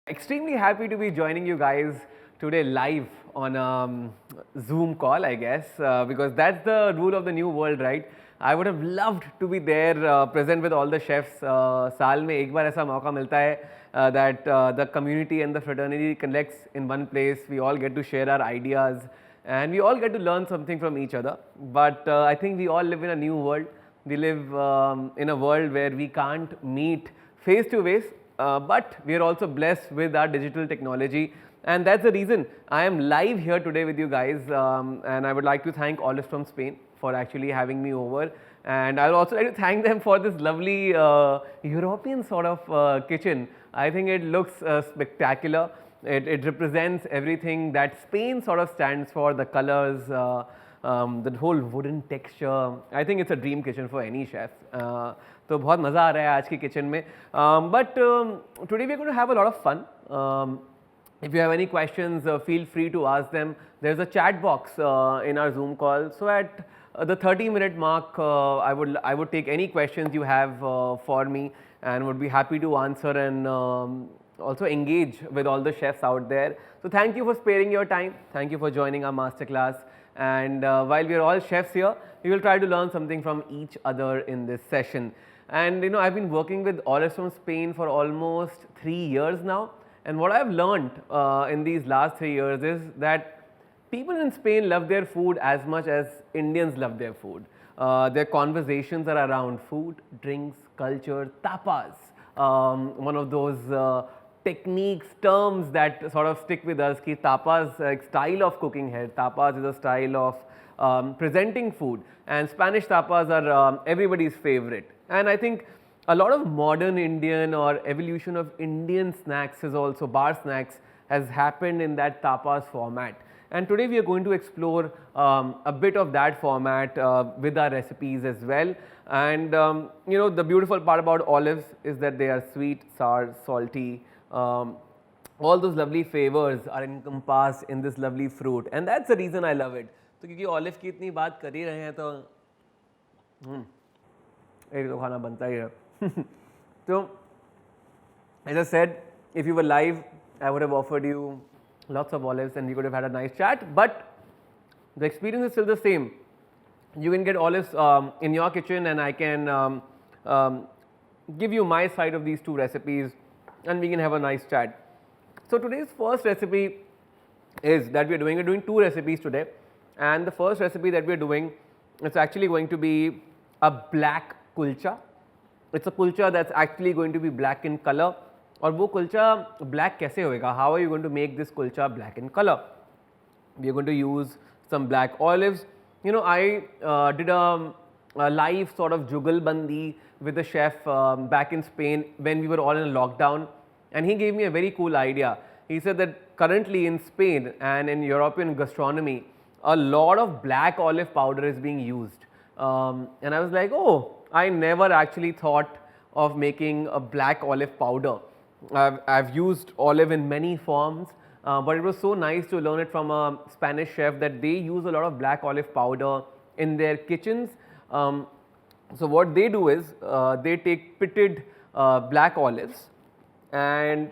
Extremely happy to be joining you guys today live on Zoom call, I guess, because that's the rule of the new world, right? I would have loved to be there, present with all the chefs. साल में एक बार ऐसा मौका मिलता है that the community and the fraternity connects in one place. We all get to share our ideas and we all get to learn something from each other. But I think we all live in a new world. We live in a world where we can't meet face to face, but we are also blessed with our digital technology, and that's the reason I am live here today with you guys. And I would like to thank Olive from Spain for actually having me over, and I'll also like to thank them for this lovely European sort of kitchen. I think it looks spectacular. It represents everything that Spain sort of stands for, the colors, the whole wooden texture. I think it's a dream kitchen for any chef. तो बहुत मज़ा आ रहा है आज की kitchen में. But today we are going to have a lot of fun. If you have any questions, feel free to ask them. There's a chat box in our Zoom call. So at the 30-minute mark, I would take any questions you have for me and would be happy to answer and also engage with all the chefs out there. So thank you for sparing your time. Thank you for joining our masterclass. And while we are all chefs here, we will try to learn something from each other in this session. And you know, I've been working with Olive from Spain for almost 3 years now. And what I've learned in these last 3 years is that people in Spain love their food as much as Indians love their food. Their conversations are around food, drinks, culture, tapas. One of those techniques, terms that sort of stick with us. Ki tapas एक style of cooking है. Tapas is a style of presenting food, and Spanish tapas are everybody's favorite. And I think a lot of modern Indian or evolution of Indian snacks is also bar snacks has happened in that tapas format. And today we are going to explore a bit of that format with our recipes as well. And you know, the beautiful part about olives is that they are sweet, sour, salty. All those lovely flavors are encompassed in this lovely fruit, and that's the reason I love it. तो क्योंकि olive की इतनी बात कर ही रहे हैं तो एक तो खाना बनता ही है. So as I said, if you were live, I would have offered you lots of olives and we could have had a nice chat, but the experience is still the same. You can get olives in your kitchen, and I can give you my side of these two recipes and we can have a nice chat. So today's first recipe is that we're doing 2 recipes today, and the first recipe that we're doing is actually going to be a black kulcha. It's a kulcha that's actually going to be black in color. और वो kulcha black कैसे होएगा? How are you going to make this kulcha black in color? We are going to use some black olives. You know, I did a live sort of jugalbandi with the chef back in Spain when we were all in lockdown, and he gave me a very cool idea. He said that currently in Spain and in European gastronomy, a lot of black olive powder is being used. And I was like, oh, I never actually thought of making a black olive powder. I've used olive in many forms, but it was so nice to learn it from a Spanish chef that they use a lot of black olive powder in their kitchens. So what they do is they take pitted black olives and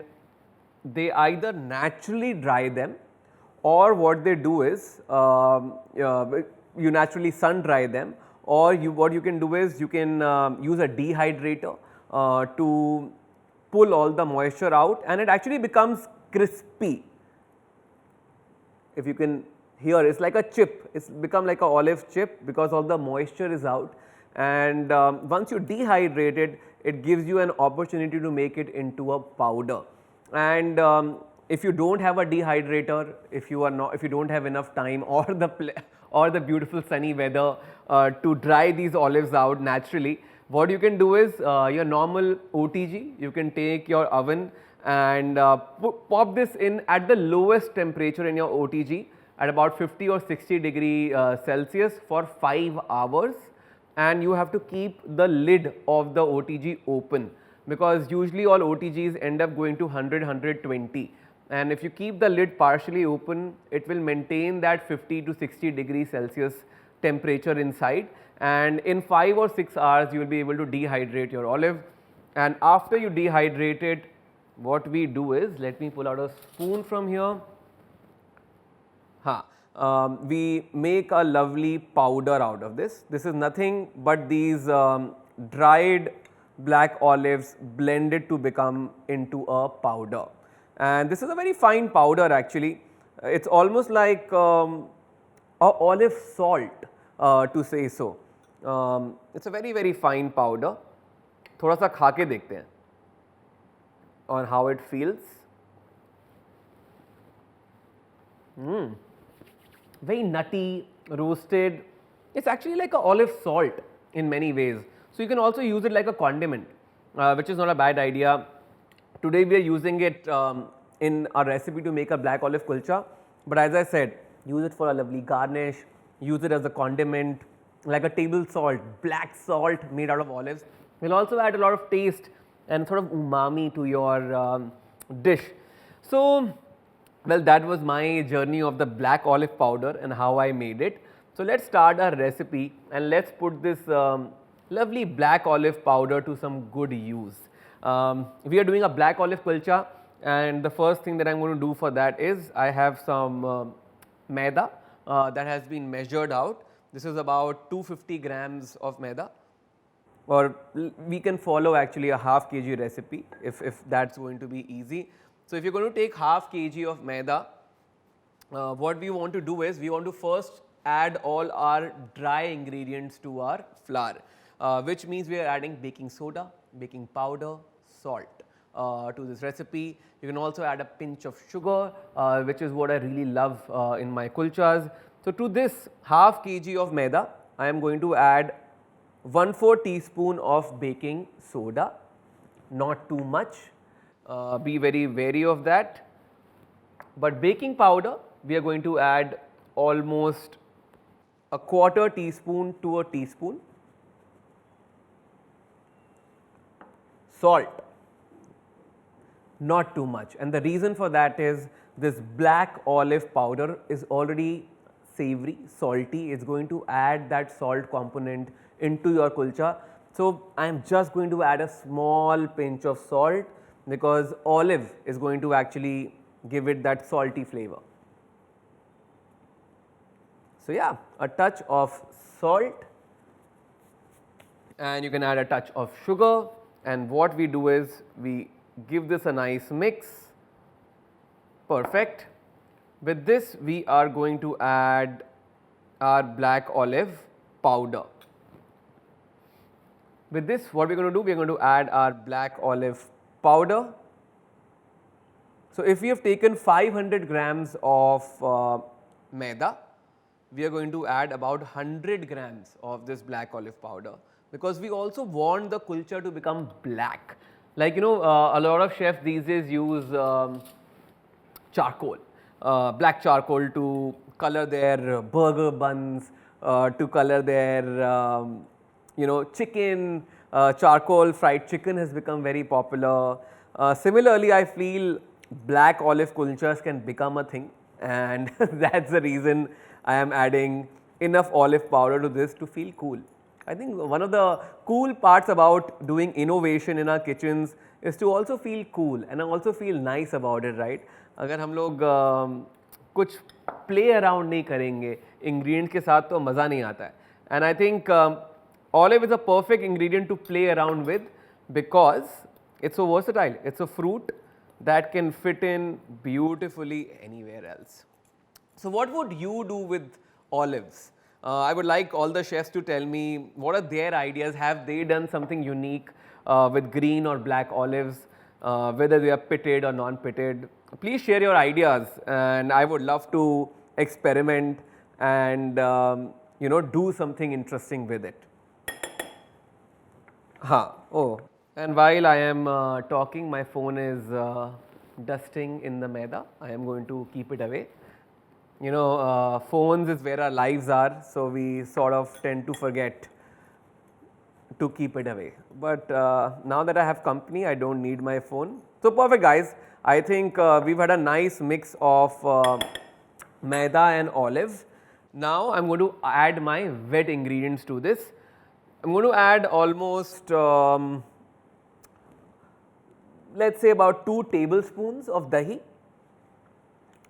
they either naturally dry them, or what they do is you naturally sun dry them, or what you can do is you can use a dehydrator to pull all the moisture out, and it actually becomes crispy. If you can hear, it's like a chip. It's become like a olive chip because all the moisture is out, and once you dehydrate it, it gives you an opportunity to make it into a powder. And if you don't have a dehydrator, if you don't have enough time or the beautiful sunny weather to dry these olives out naturally, what you can do is your normal OTG, you can take your oven and pop this in at the lowest temperature in your OTG at about 50 or 60 degree Celsius for 5 hours, and you have to keep the lid of the OTG open, because usually all OTGs end up going to 100, 120, and if you keep the lid partially open, it will maintain that 50 to 60 degree Celsius temperature inside, and in 5 or 6 hours you will be able to dehydrate your olive. And after you dehydrate it, what we do is, let me pull out a spoon from here. We make a lovely powder out of this. This is nothing but these dried black olives blended to become into a powder. And this is a very fine powder actually. It's almost like a olive salt to say so. It's a very very fine powder. थोड़ा सा खा के देखते हैं on how it feels. Very nutty, roasted. It's actually like a olive salt in many ways. So you can also use it like a condiment, which is not a bad idea. Today we are using it in our recipe to make a black olive kulcha. But as I said, use it for a lovely garnish, use it as a condiment, like a table salt, black salt made out of olives. Will also add a lot of taste and sort of umami to your dish. So, well, that was my journey of the black olive powder and how I made it. So, let's start our recipe and let's put this lovely black olive powder to some good use. We are doing a black olive kulcha, and the first thing that I am going to do for that is I have some maida that has been measured out. This is about 250 grams of maida, or we can follow actually a half kg recipe if that's going to be easy. So, if you're going to take half kg of maida, what we want to do is we want to first add all our dry ingredients to our flour, which means we are adding baking soda, baking powder, salt to this recipe. You can also add a pinch of sugar, which is what I really love in my kulchas. So, to this half kg of maida, I am going to add 1/4 teaspoon of baking soda, not too much, be very wary of that. But baking powder, we are going to add almost a 1/4 teaspoon to a teaspoon. Salt, not too much, and the reason for that is this black olive powder is already savory, salty. It's going to add that salt component into your kulcha. So, I am just going to add a small pinch of salt because olive is going to actually give it that salty flavor. So, yeah, a touch of salt, and you can add a touch of sugar, and what we do is we give this a nice mix. Perfect. With this, we are going to add our black olive powder. With this, what we are going to do, we are going to add our black olive powder. So, if we have taken 500 grams of maida, we are going to add about 100 grams of this black olive powder, because we also want the kulcha to become black. Like, you know, a lot of chefs these days use charcoal, black charcoal to color their burger buns, to color their you know, chicken, charcoal fried chicken has become very popular. Similarly, I feel black olive kulchas can become a thing, and that's the reason I am adding enough olive powder to this to feel cool. I think one of the cool parts about doing innovation in our kitchens is to also feel cool and also feel nice about it, right? अगर हम लोग कुछ play around नहीं करेंगे ingredients के साथ तो मज़ा नहीं आता है. And I think olive is a perfect ingredient to play around with because it's so versatile. It's a fruit that can fit in beautifully anywhere else. So, what would you do with olives? I would like all the chefs to tell me what are their ideas. Have they done something unique with green or black olives, whether they are pitted or non-pitted? Please share your ideas, and I would love to experiment and you know, do something interesting with it. Oh, and while I am talking, my phone is dusting in the maida. I am going to keep it away. You know, phones is where our lives are, so we sort of tend to forget to keep it away. But now that I have company, I don't need my phone. So, perfect guys. I think we've had a nice mix of maida and olive. Now, I am going to add my wet ingredients to this. I am going to add almost let's say about 2 tablespoons of dahi.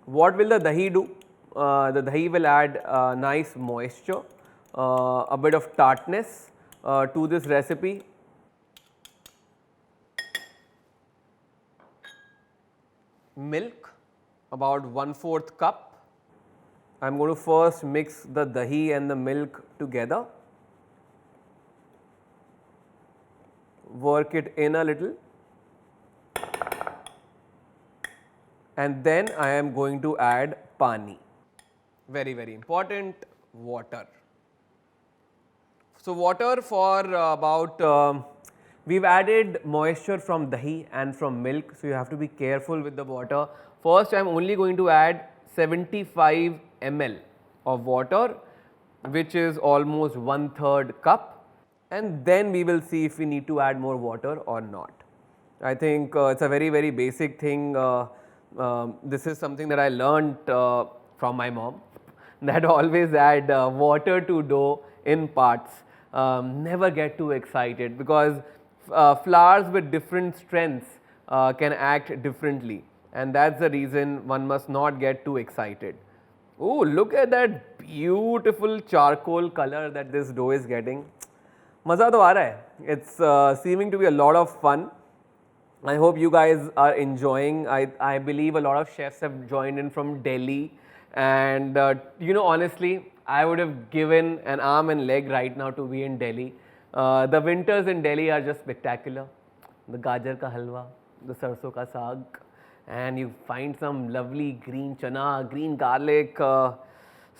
What will the dahi do? The dahi will add nice moisture, a bit of tartness to this recipe. Milk, about 1/4 cup. I am going to first mix the dahi and the milk together. Work it in a little, and then I am going to add pani. Very, very important, water. So, water for we've added moisture from dahi and from milk. So, you have to be careful with the water. First, I am only going to add 75 ml of water, which is almost 1/3 cup, and then we will see if we need to add more water or not. I think it's a very, very basic thing. This is something that I learned from my mom, that always add water to dough in parts. Never get too excited, because flours with different strengths can act differently, and that's the reason one must not get too excited. Oh, look at that beautiful charcoal color that this dough is getting. Maza to aa raha hai. It's seeming to be a lot of fun. I hope you guys are enjoying. I believe a lot of chefs have joined in from Delhi, and you know, honestly, I would have given an arm and leg right now to be in Delhi. The winters in Delhi are just spectacular. The gajar ka halwa, the sarson ka saag, and you find some lovely green chana, green garlic,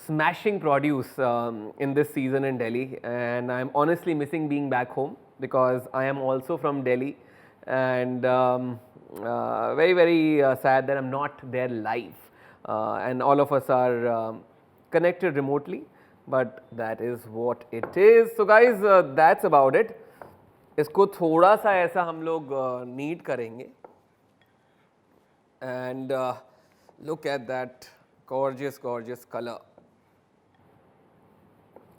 smashing produce in this season in Delhi. And I'm honestly missing being back home, because I am also from Delhi, and very, very sad that I'm not there live, and all of us are connected remotely, but that is what it is. So guys, that's about it. इसको थोड़ा सा ऐसा हम लोग knead करेंगे, and look at that gorgeous, gorgeous color.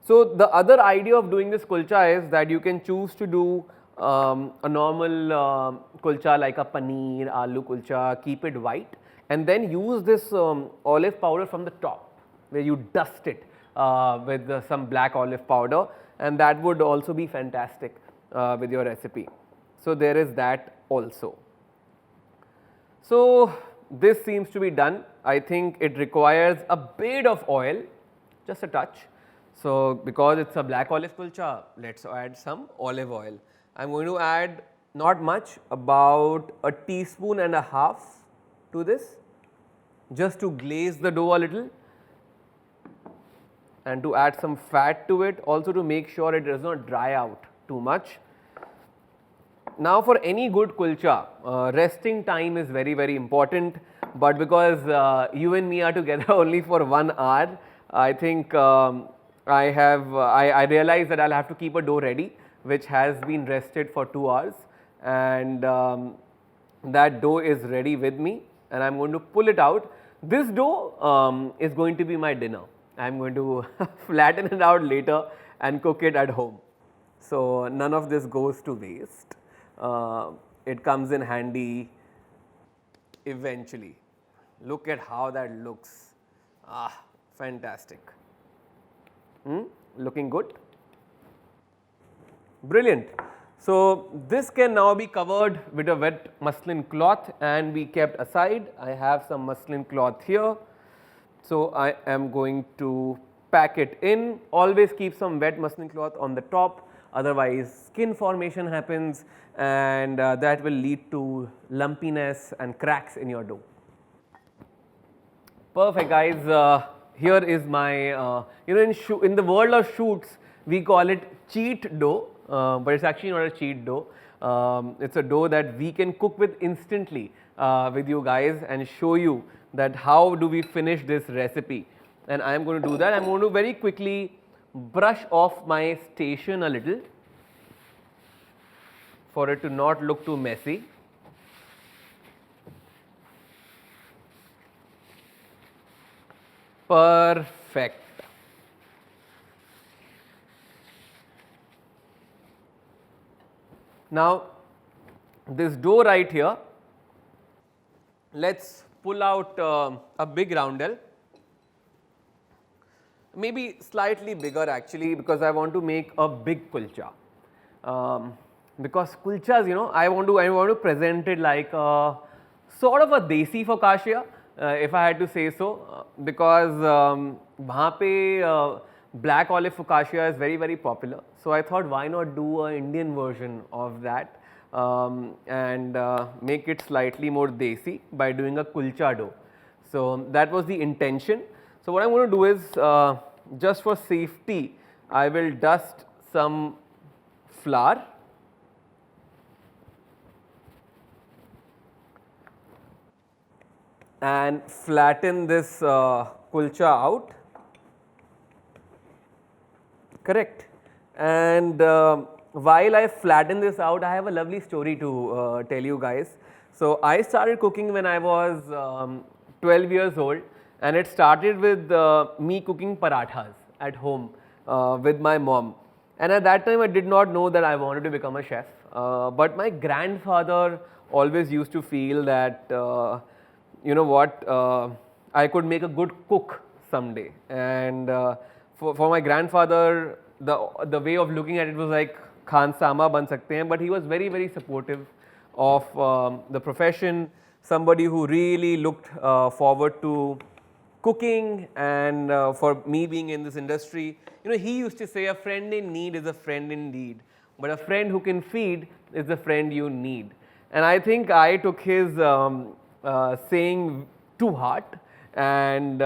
So the other idea of doing this kulcha is that you can choose to do a normal kulcha like a paneer, aloo kulcha, keep it white, and then use this olive powder from the top, where you dust it with some black olive powder, and that would also be fantastic with your recipe. So there is that also. So this seems to be done. I think it requires a bit of oil, just a touch. So because it's a black olive kulcha, let's add some olive oil. I'm going to add not much, about 1.5 teaspoons to this, just to glaze the dough a little, and to add some fat to it, also to make sure it does not dry out too much. Now for any good kulcha, resting time is very, very important, but because you and me are together only for 1 hour, I think I realized that I'll have to keep a dough ready, which has been rested for 2 hours, and that dough is ready with me, and I'm going to pull it out. This dough is going to be my dinner. I'm going to flatten it out later and cook it at home. So none of this goes to waste. It comes in handy eventually. Look at how that looks. Ah, fantastic. Looking good. Brilliant. So this can now be covered with a wet muslin cloth and be kept aside. I have some muslin cloth here. So I am going to pack it in. Always keep some wet muslin cloth on the top, otherwise skin formation happens, and that will lead to lumpiness and cracks in your dough. Perfect, guys. Here is my, in the world of shoots, we call it cheat dough, but it's actually not a cheat dough. It's a dough that we can cook with instantly with you guys and show you that how do we finish this recipe. And I am going to do that. I am going to very quickly brush off my station a little for it to not look too messy. Perfect. Now this dough right here let's pull out a big roundel, maybe slightly bigger actually, because I want to make a big kulcha. Because kulchas, I want to present it like a sort of a desi focaccia, if I had to say so, because वहाँ पे black olive focaccia is very very popular. So I thought, why not do an Indian version of that and make it slightly more desi by doing a kulcha dough. So that was the intention. So what I'm going to do is, just for safety, I will dust some flour and flatten this kulcha out. Correct. And while I flatten this out, I have a lovely story to tell you guys. So I started cooking when I was 12 years old, and it started with me cooking parathas at home with my mom. And at that time I did not know that I wanted to become a chef, but my grandfather always used to feel that you know what, I could make a good cook someday. And for my grandfather, the way of looking at it was like Khan Sama ban sakte hain, but he was very very supportive of the profession, somebody who really looked forward to cooking. And for me being in this industry, he used to say, a friend in need is a friend indeed, but a friend who can feed is the friend you need. And I think I took his saying to heart, and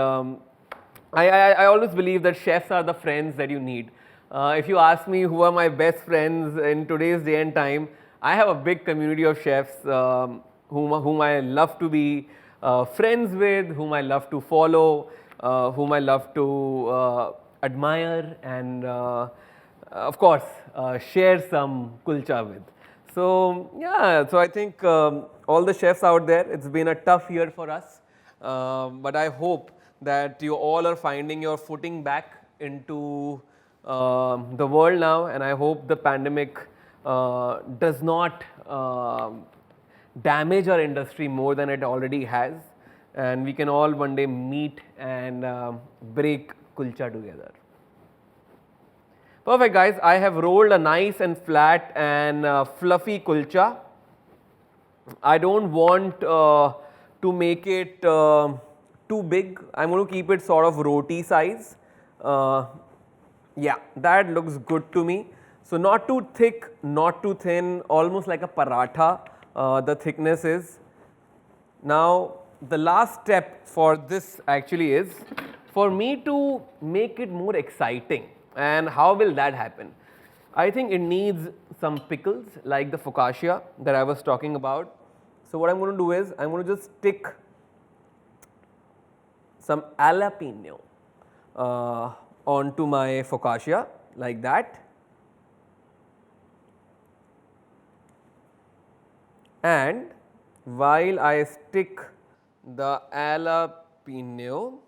I always believe that chefs are the friends that you need. If you ask me who are my best friends in today's day and time, I have a big community of chefs whom I love to be friends with, whom I love to follow, whom I love to admire, and of course share some kulcha with. So yeah, so I think all the chefs out there, it's been a tough year for us, but I hope that you all are finding your footing back into the world now, and I hope the pandemic does not damage our industry more than it already has, and we can all one day meet and break kulcha together. Perfect guys, I have rolled a nice and flat and fluffy kulcha. I don't want to make it too big. I'm going to keep it sort of roti size. Yeah, that looks good to me. So not too thick, not too thin, almost like a paratha, the thickness is. Now the last step for this actually is for me to make it more exciting. And how will that happen? I think it needs some pickles like the focaccia that I was talking about. So what I'm going to do is, I'm going to just stick some jalapeno onto my focaccia like that. And while I stick the jalapeno,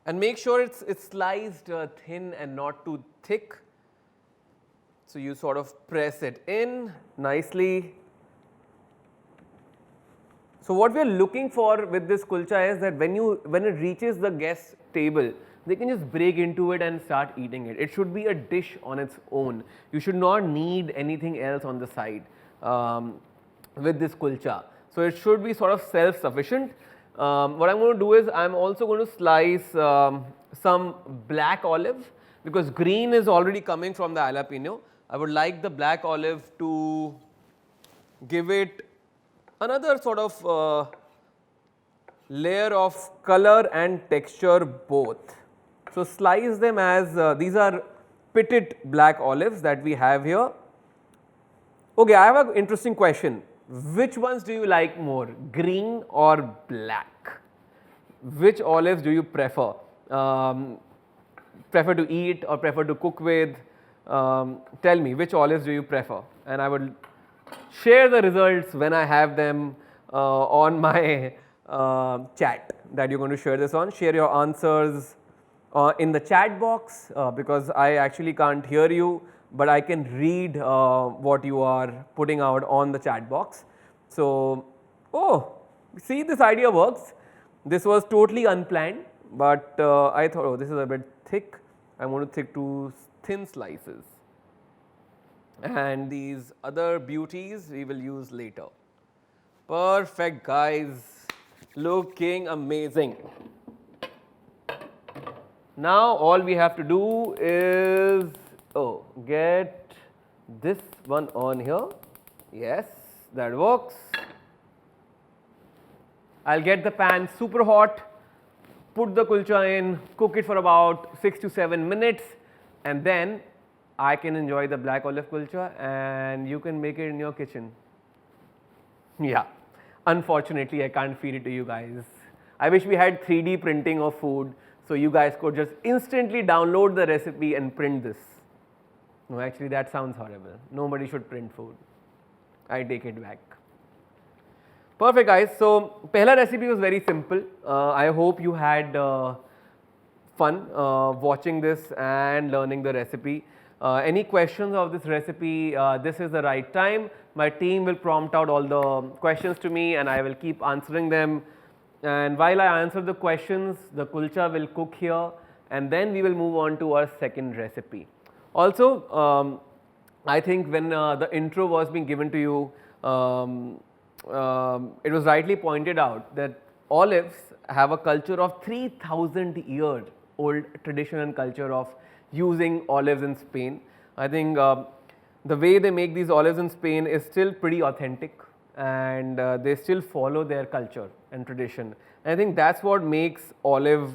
and make sure it's sliced thin and not too thick. So you sort of press it in nicely. So what we are looking for with this kulcha is that when it reaches the guest table, they can just break into it and start eating it. It should be a dish on its own. You should not need anything else on the side with this kulcha. So it should be sort of self-sufficient. What I'm going to do is, I'm also going to slice some black olive, because green is already coming from the jalapeno. I would like the black olive to give it another sort of layer of color and texture both. So slice them as these are pitted black olives that we have here. Okay, I have an interesting question. Which ones do you like more, green or black? Which olives do you prefer? Prefer to eat or prefer to cook with? Tell me, which olives do you prefer? And I will share the results when I have them on my chat that you're going to share this on. Share your answers in the chat box, because I actually can't hear you, but I can read what you are putting out on the chat box. So, oh, See, this idea works. This was totally unplanned, but I thought, oh, this is a bit thick. I want to take two thin slices. And these other beauties we will use later. Perfect, guys. Looking amazing. Now all we have to do is, get this one on here. Yes, that works. I'll get the pan super hot, put the kulcha in, cook it for about 6 to 7 minutes, and then I can enjoy the black olive kulcha and you can make it in your kitchen. Yeah, unfortunately I can't feed it to you guys. I wish we had 3D printing of food so you guys could just instantly download the recipe and print this. No, actually that sounds horrible. Nobody should print food. I take it back. Perfect, guys. So, pehla recipe was very simple. I hope you had fun watching this and learning the recipe. Any questions of this recipe, this is the right time. My team will prompt out all the questions to me and I will keep answering them. And while I answer the questions, the kulcha will cook here and then we will move on to our second recipe. Also, I think when the intro was being given to you, it was rightly pointed out that olives have a culture of 3,000-year old tradition and culture of using olives in Spain. I think the way they make these olives in Spain is still pretty authentic and they still follow their culture and tradition. And I think that's what makes olive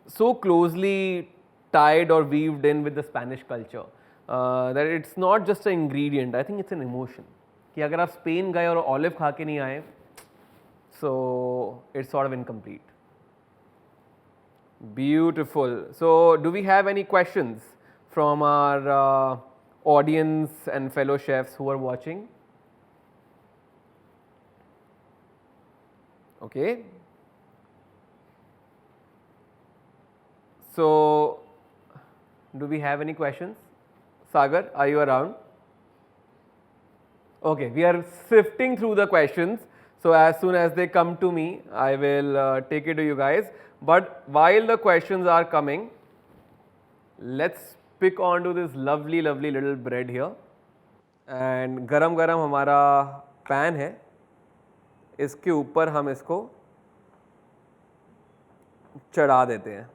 so closely tied or weaved in with the Spanish culture, that it's not just an ingredient, I think it's an emotion. कि अगर आप Spain गए और olive खा के नहीं आए, so it's sort of incomplete. Beautiful. So do we have any questions from our audience and fellow chefs who are watching? Okay. So do we have any questions? Sagar, are you around? Okay, we are sifting through the questions. So as soon as they come to me, I will take it to you guys. But while the questions are coming, let's pick onto this lovely little bread here. And गरम गरम हमारा pan है, इसके ऊपर हम इसको चढ़ा देते हैं.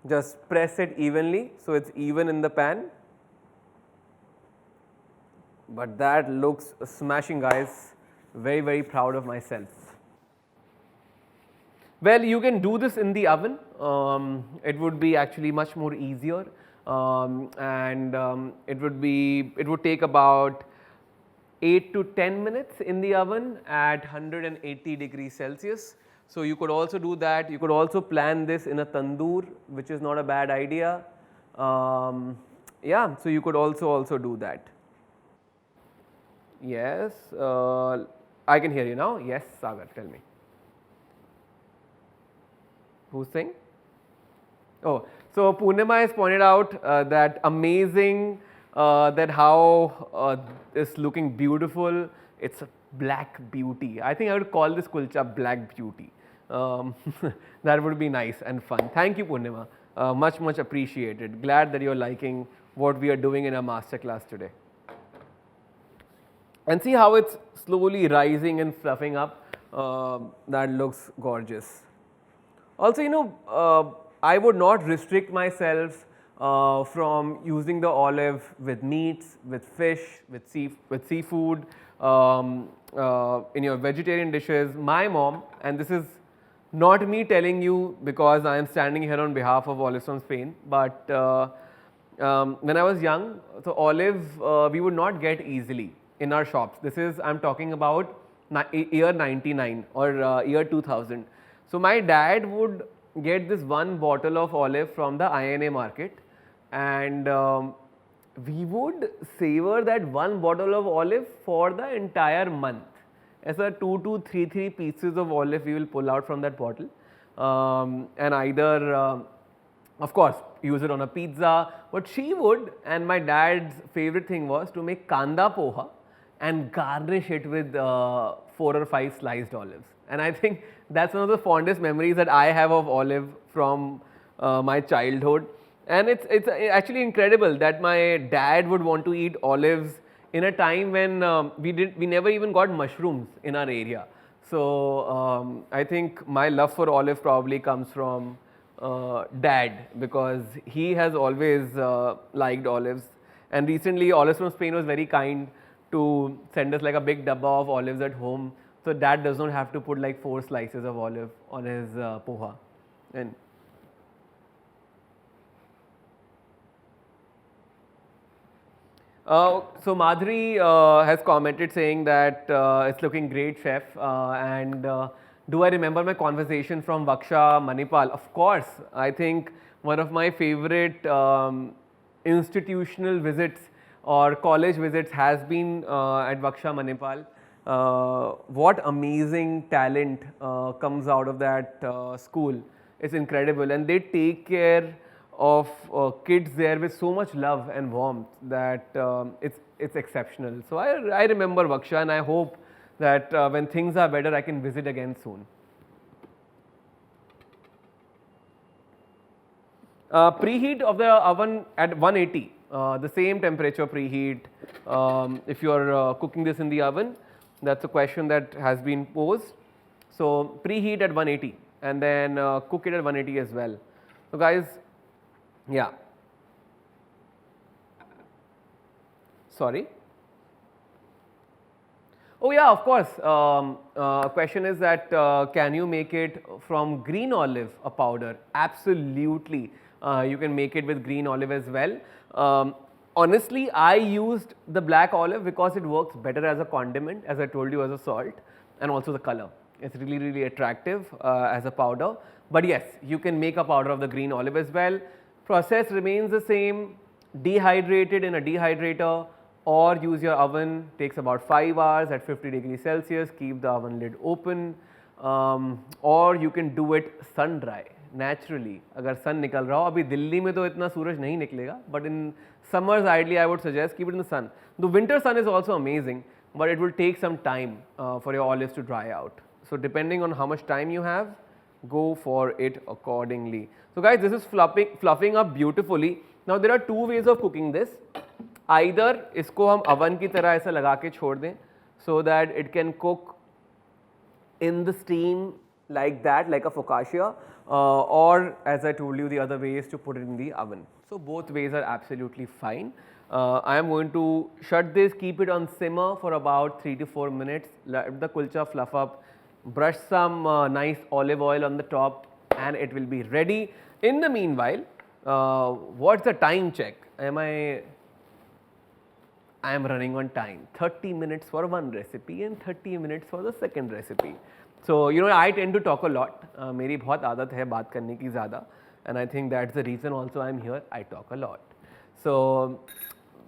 Just press it evenly so it's even in the pan. But that looks smashing, guys. Very proud of myself. Well, you can do this in the oven. It would be actually much more easier, and it would take about 8 to 10 minutes in the oven at 180 degrees Celsius. So you could also do that. You could also plan this in a tandoor, which is not a bad idea. Yeah, so you could also do that. Yes, I can hear you now. Yes, Sagar, tell me. Who's saying? Oh, so Purnima has pointed out that amazing, that how it's looking beautiful. It's a black beauty. I think I would call this kulcha black beauty. That would be nice and fun. Thank you, Purnima. Much appreciated. Glad that you're liking what we are doing in our masterclass today. And see how it's slowly rising and fluffing up. That looks gorgeous. Also, you know, I would not restrict myself from using the olive with meats, with fish, with seafood, in your vegetarian dishes. My mom, and this is not me telling you because I am standing here on behalf of Olives from Spain, but when I was young, so olive we would not get easily in our shops. This is, I am talking about year 99 or year 2000. So my dad would get this one bottle of olive from the INA market, and we would savor that one bottle of olive for the entire month. As a 2 to 3 pieces of olive we will pull out from that bottle, and either of course use it on a pizza. But she would, and my dad's favorite thing was to make kanda poha and garnish it with 4 or 5 sliced olives. And I think that's one of the fondest memories that I have of olive from my childhood. And it's actually incredible that my dad would want to eat olives in a time when we never even got mushrooms in our area. So I think my love for olive probably comes from dad, because he has always liked olives. And recently, Olives from Spain was very kind to send us like a big dabba of olives at home, so dad does not have to put like 4 slices of olive on his poha. And so Madhuri has commented saying that it's looking great, chef. And do I remember my conversation from Vaksha Manipal? Of course. I think one of my favorite institutional visits or college visits has been at Vaksha Manipal. What amazing talent comes out of that school. It's incredible, and they take care of kids there with so much love and warmth that it's exceptional. So I remember Vaksha, and I hope that when things are better, I can visit again soon. Preheat of the oven at 180, the same temperature preheat. If you are cooking this in the oven, that's a question that has been posed. So preheat at 180 and then cook it at 180 as well. So guys, yeah. Sorry. Oh yeah, of course. Question is that can you make it from green olive, a powder? Absolutely. You can make it with green olive as well. Honestly, I used the black olive because it works better as a condiment, as I told you, as a salt, and also the color. It's really, really attractive as a powder. But yes, you can make a powder of the green olive as well. Process remains the same, dehydrated in a dehydrator, or use your oven. Takes about 5 hours at 50 degrees Celsius. Keep the oven lid open, or you can do it sun dry naturally. अगर sun निकल रहा हो, अभी दिल्ली में तो इतना सूरज नहीं निकलेगा, but in summers ideally I would suggest keep it in the sun. The winter sun is also amazing, but it will take some time for your olives to dry out. So depending on how much time you have, go for it accordingly. So guys, this is fluffing up beautifully. Now there are 2 ways of cooking this. Either इसको हम oven की तरह ऐसा लगा के छोड़ दें, so that it can cook in the steam like that, like a focaccia, or as I told you, the other way is to put it in the oven. So both ways are absolutely fine. I am going to shut this, keep it on simmer for about 3 to 4 minutes, let the kulcha fluff up, brush some nice olive oil on the top, and it will be ready. In the meanwhile, what's the time check? I am running on time. 30 minutes for one recipe and 30 minutes for the second recipe. So, you know, I tend to talk a lot. मेरी बहुत आदत है बात करने की ज़्यादा, and I think that's the reason also I'm here. I talk a lot. So,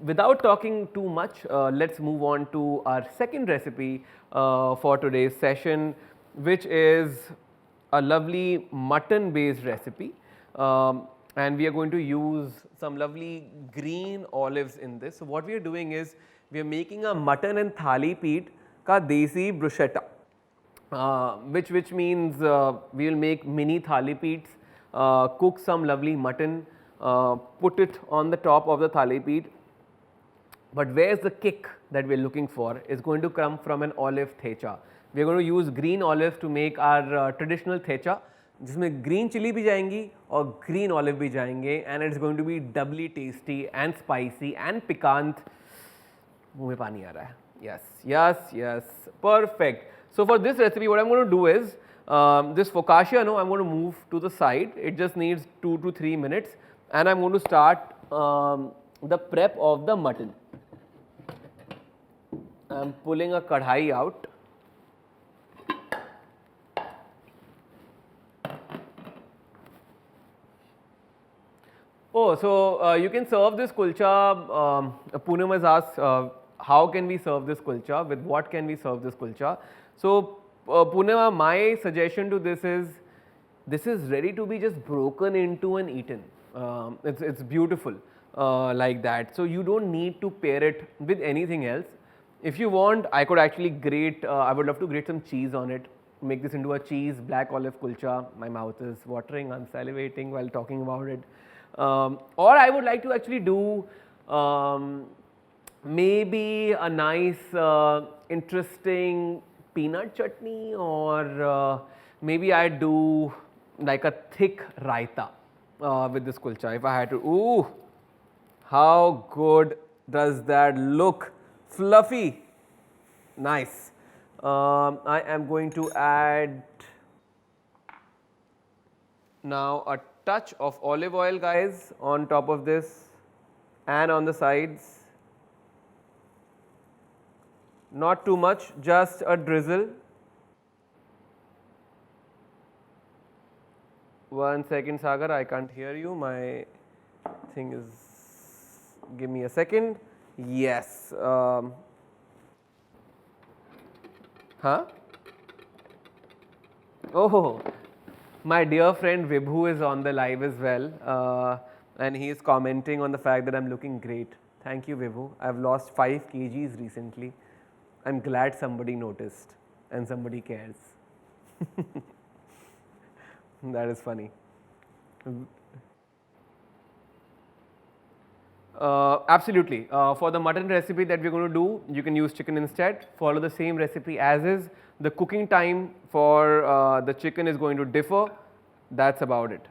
without talking too much, let's move on to our second recipe for today's session, which is a lovely mutton based recipe. And we are going to use some lovely green olives in this. So what we are doing is we are making a mutton and thali peat ka desi bruschetta, which means we will make mini thali peats, cook some lovely mutton, put it on the top of the thali peat. But where's the kick that we are looking for is going to come from an olive thecha. We are going to use green olives to make our traditional thecha, जिसमें green chilli भी जाएंगी और green olive भी जाएंगे, and it's going to be doubly tasty and spicy and piquant. मुंह में पानी आ रहा है. Yes yes yes, perfect. So for this recipe what I'm going to do is this focaccia, no, I'm going to move to the side. It just needs 2 to 3 minutes, and I'm going to start the prep of the mutton. I'm pulling a kadhai out. Oh, so you can serve this kulcha. Poonam has asked, how can we serve this kulcha? With what can we serve this kulcha? So, Poonam, my suggestion to this is ready to be just broken into and eaten. It's beautiful like that. So you don't need to pair it with anything else. If you want, I could actually grate, I would love to grate some cheese on it, make this into a cheese black olive kulcha. My mouth is watering, I'm salivating while talking about it. Or I would like to actually do maybe a nice, interesting peanut chutney, or maybe I do like a thick raita with this kulcha if I had to. Ooh, how good does that look? Fluffy. Nice. I am going to add now a touch of olive oil, guys, on top of this and on the sides. Not too much, just a drizzle. 1 second, Sagar, I can't hear you. My thing is, give me a second. Yes. Huh? Oh, my dear friend Vibhu is on the live as well, and he is commenting on the fact that I'm looking great. Thank you, Vibhu. I've lost 5 kgs recently. I'm glad somebody noticed and somebody cares. That is funny. Absolutely. For the mutton recipe that we're going to do, you can use chicken instead. Follow the same recipe as is. The cooking time for the chicken is going to differ. That's about it.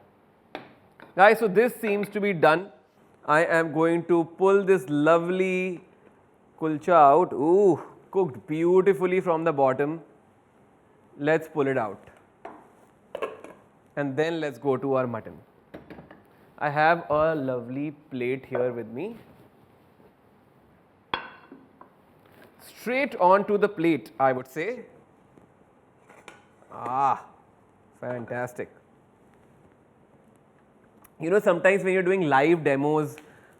Guys, so this seems to be done. I am going to pull this lovely kulcha out. Ooh, cooked beautifully from the bottom. Let's pull it out. And then let's go to our mutton. I have a lovely plate here with me. Straight onto the plate, I would say. Ah, fantastic. You know, sometimes when you're doing live demos,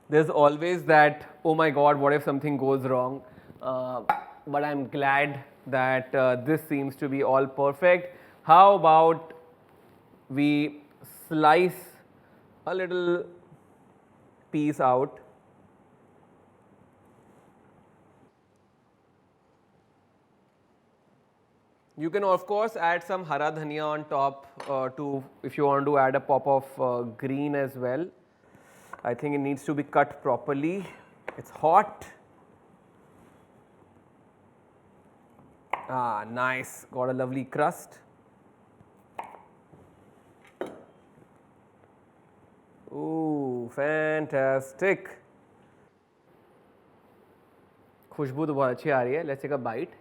there's always that, oh my God, what if something goes wrong? But I'm glad that this seems to be all perfect. How about we slice a little piece out. You can of course add some hara dhania on top to, if you want to add a pop of green as well. I think it needs to be cut properly. It's hot. Ah, nice. Got a lovely crust. Ooh, fantastic. खुशबू तो बहुत अच्छी आ रही है. Let's take a bite.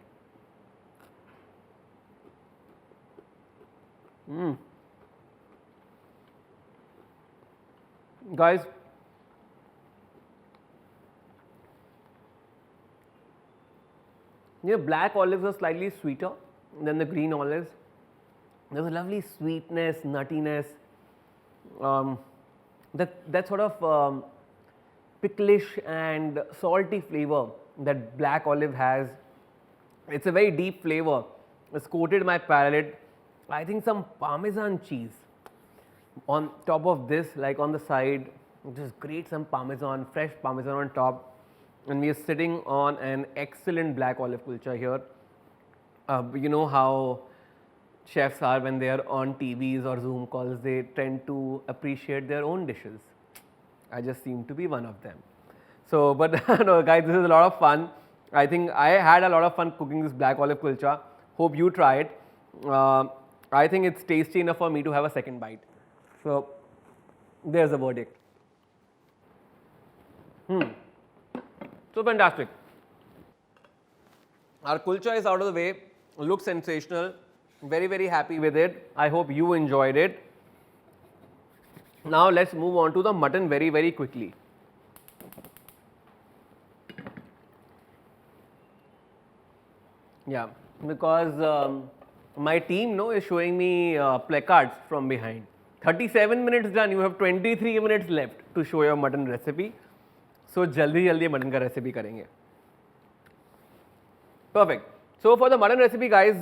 Guys, black olives are slightly sweeter than the green olives. There's a lovely sweetness, nuttiness, that sort of picklish and salty flavor that black olive has. It's a very deep flavor. It's coated my palate. I think some Parmesan cheese on top of this, like on the side, just grate some Parmesan, fresh Parmesan on top, and we are sitting on an excellent black olive kulcha here. You know how chefs are when they are on TVs or Zoom calls, they tend to appreciate their own dishes. I just seem to be one of them. So, but no, guys, this is a lot of fun. I think I had a lot of fun cooking this black olive kulcha. Hope you try it. I think it's tasty enough for me to have a second bite. So, there's the verdict. So fantastic. Our kulcha is out of the way. Looks sensational. Very, very happy with it. I hope you enjoyed it. Now let's move on to the mutton very, very quickly. Yeah, because my team is showing me placards from behind. 37 minutes done, you have 23 minutes left to show your mutton recipe. So, jaldi mutton ka recipe karenge. Perfect. So, for the mutton recipe, guys,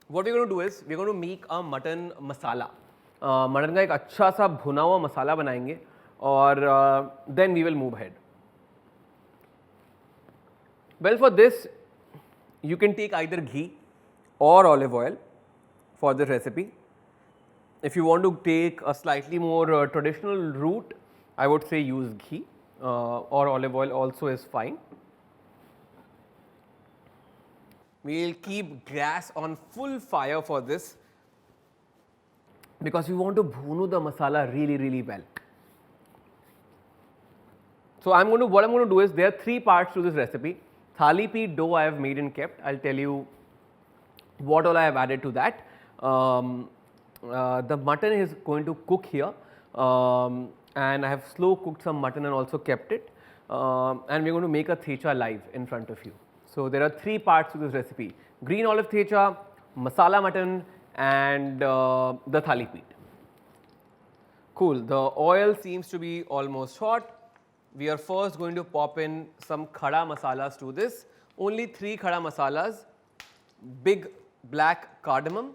what we're going to do is, we're going to make a mutton masala. Mutton का एक अच्छा सा भुना हुआ मसाला बनाएंगे और then we will move ahead. Well, for this, you can take either ghee or olive oil for this recipe. If you want to take a slightly more traditional route, I would say use ghee or olive oil also is fine. We will keep gas on full fire for this because we want to bhunu the masala really well. So what I'm going to do is, there are 3 parts to this recipe. Thali peeth dough I have made and kept. I'll tell you what all I have added to that. The mutton is going to cook here, and I have slow cooked some mutton and also kept it. And we're going to make a thecha live in front of you. So there are 3 parts to this recipe: green olive thecha, masala mutton, and the thali peeth. Cool. The oil seems to be almost hot. We are first going to pop in some khada masalas to this. Only 3 khada masalas: big black cardamom,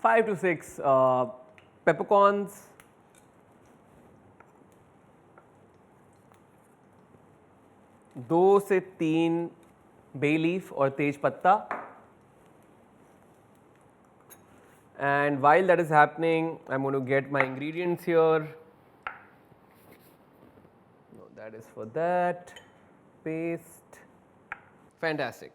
5 to 6 peppercorns, 2 से 3 bay leaf or tej patta. And while that is happening, I'm going to get my ingredients here. No, that is for that. Paste. Fantastic.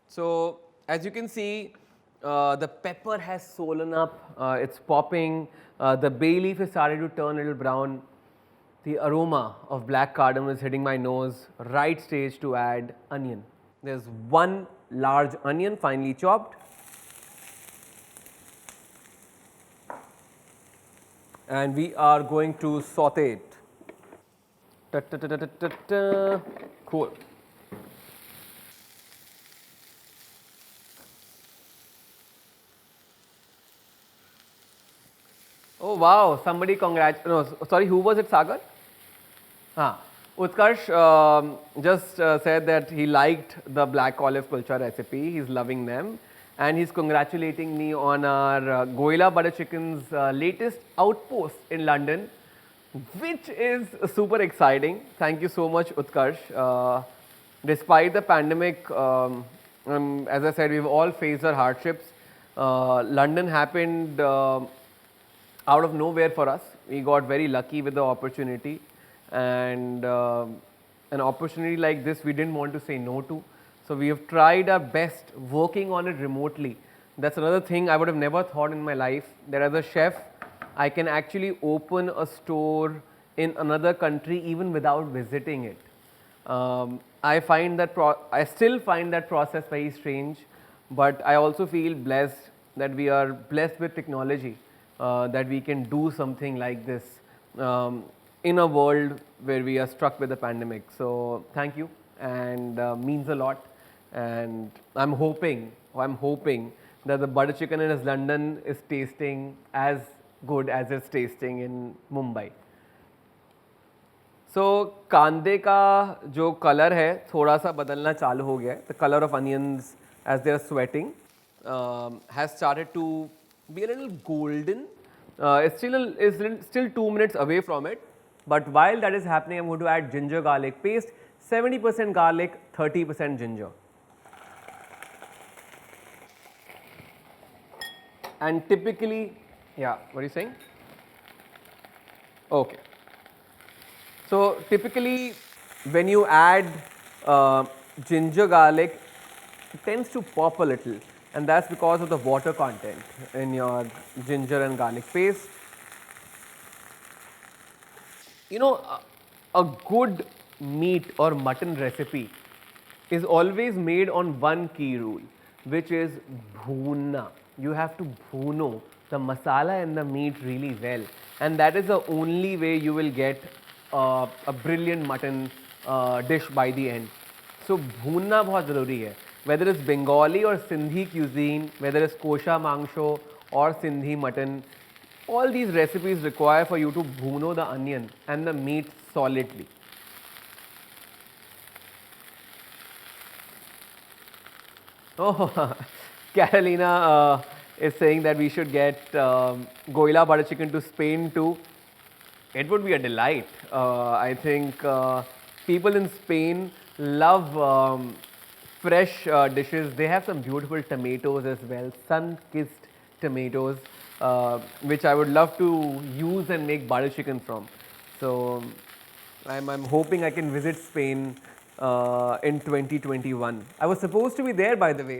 So as you can see, the pepper has swollen up, it's popping, the bay leaf has started to turn a little brown. The aroma of black cardamom is hitting my nose. Right stage to add onion. There's 1 large onion finely chopped. And we are going to saute it. Ta -ta -ta -ta -ta -ta -ta. Cool. Oh wow, somebody sorry, who was it, Sagar? Utkarsh just said that he liked the black olive kulcha recipe, he's loving them, and he's congratulating me on our Goila Butter Chicken's latest outpost in London, which is super exciting. Thank you so much, Utkarsh. Despite the pandemic, as I said, we've all faced our hardships. London happened out of nowhere for us. We got very lucky with the opportunity, and an opportunity like this we didn't want to say no to. So we have tried our best working on it remotely. That's another thing I would have never thought in my life, that as a chef I can actually open a store in another country even without visiting it. I still find that process very strange, but I also feel blessed that we are blessed with technology, that we can do something like this in a world where we are struck with the pandemic. So thank you, and means a lot. And I'm hoping that the butter chicken in London is tasting as good as it's tasting in Mumbai. So कांदे का जो colour है थोड़ा सा बदलना चालू हो गया है. The color of onions as they are sweating has started to be a little golden. It's still 2 minutes away from it. But while that is happening, I'm going to add ginger garlic paste. 70% garlic, 30% ginger. And typically, yeah, what are you saying? Okay. So typically, when you add ginger garlic, it tends to pop a little, and that's because of the water content in your ginger and garlic paste. You know, a good meat or mutton recipe is always made on one key rule, which is bhuna. You have to bhuno the masala and the meat really well, and that is the only way you will get a brilliant mutton dish by the end. So bhunna बहुत ज़रूरी है. Whether it's Bengali or Sindhi cuisine, whether it's kosha mangsho or Sindhi mutton, all these recipes require for you to bhuno the onion and the meat solidly. Oh, Carolina is saying that we should get Goila butter chicken to Spain too. It would be a delight. I think people in Spain love fresh dishes. They have some beautiful tomatoes as well, sun-kissed tomatoes, which I would love to use and make butter chicken from. So I'm hoping I can visit Spain in 2021. I was supposed to be there, by the way,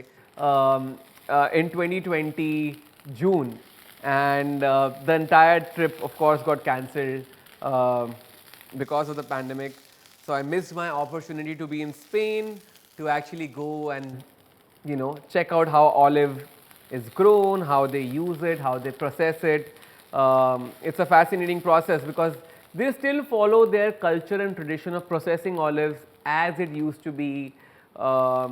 in 2020 June, and the entire trip, of course, got cancelled because of the pandemic. So I missed my opportunity to be in Spain to actually go and check out how olive is grown, how they use it, how they process it. It's a fascinating process because they still follow their culture and tradition of processing olives as it used to be a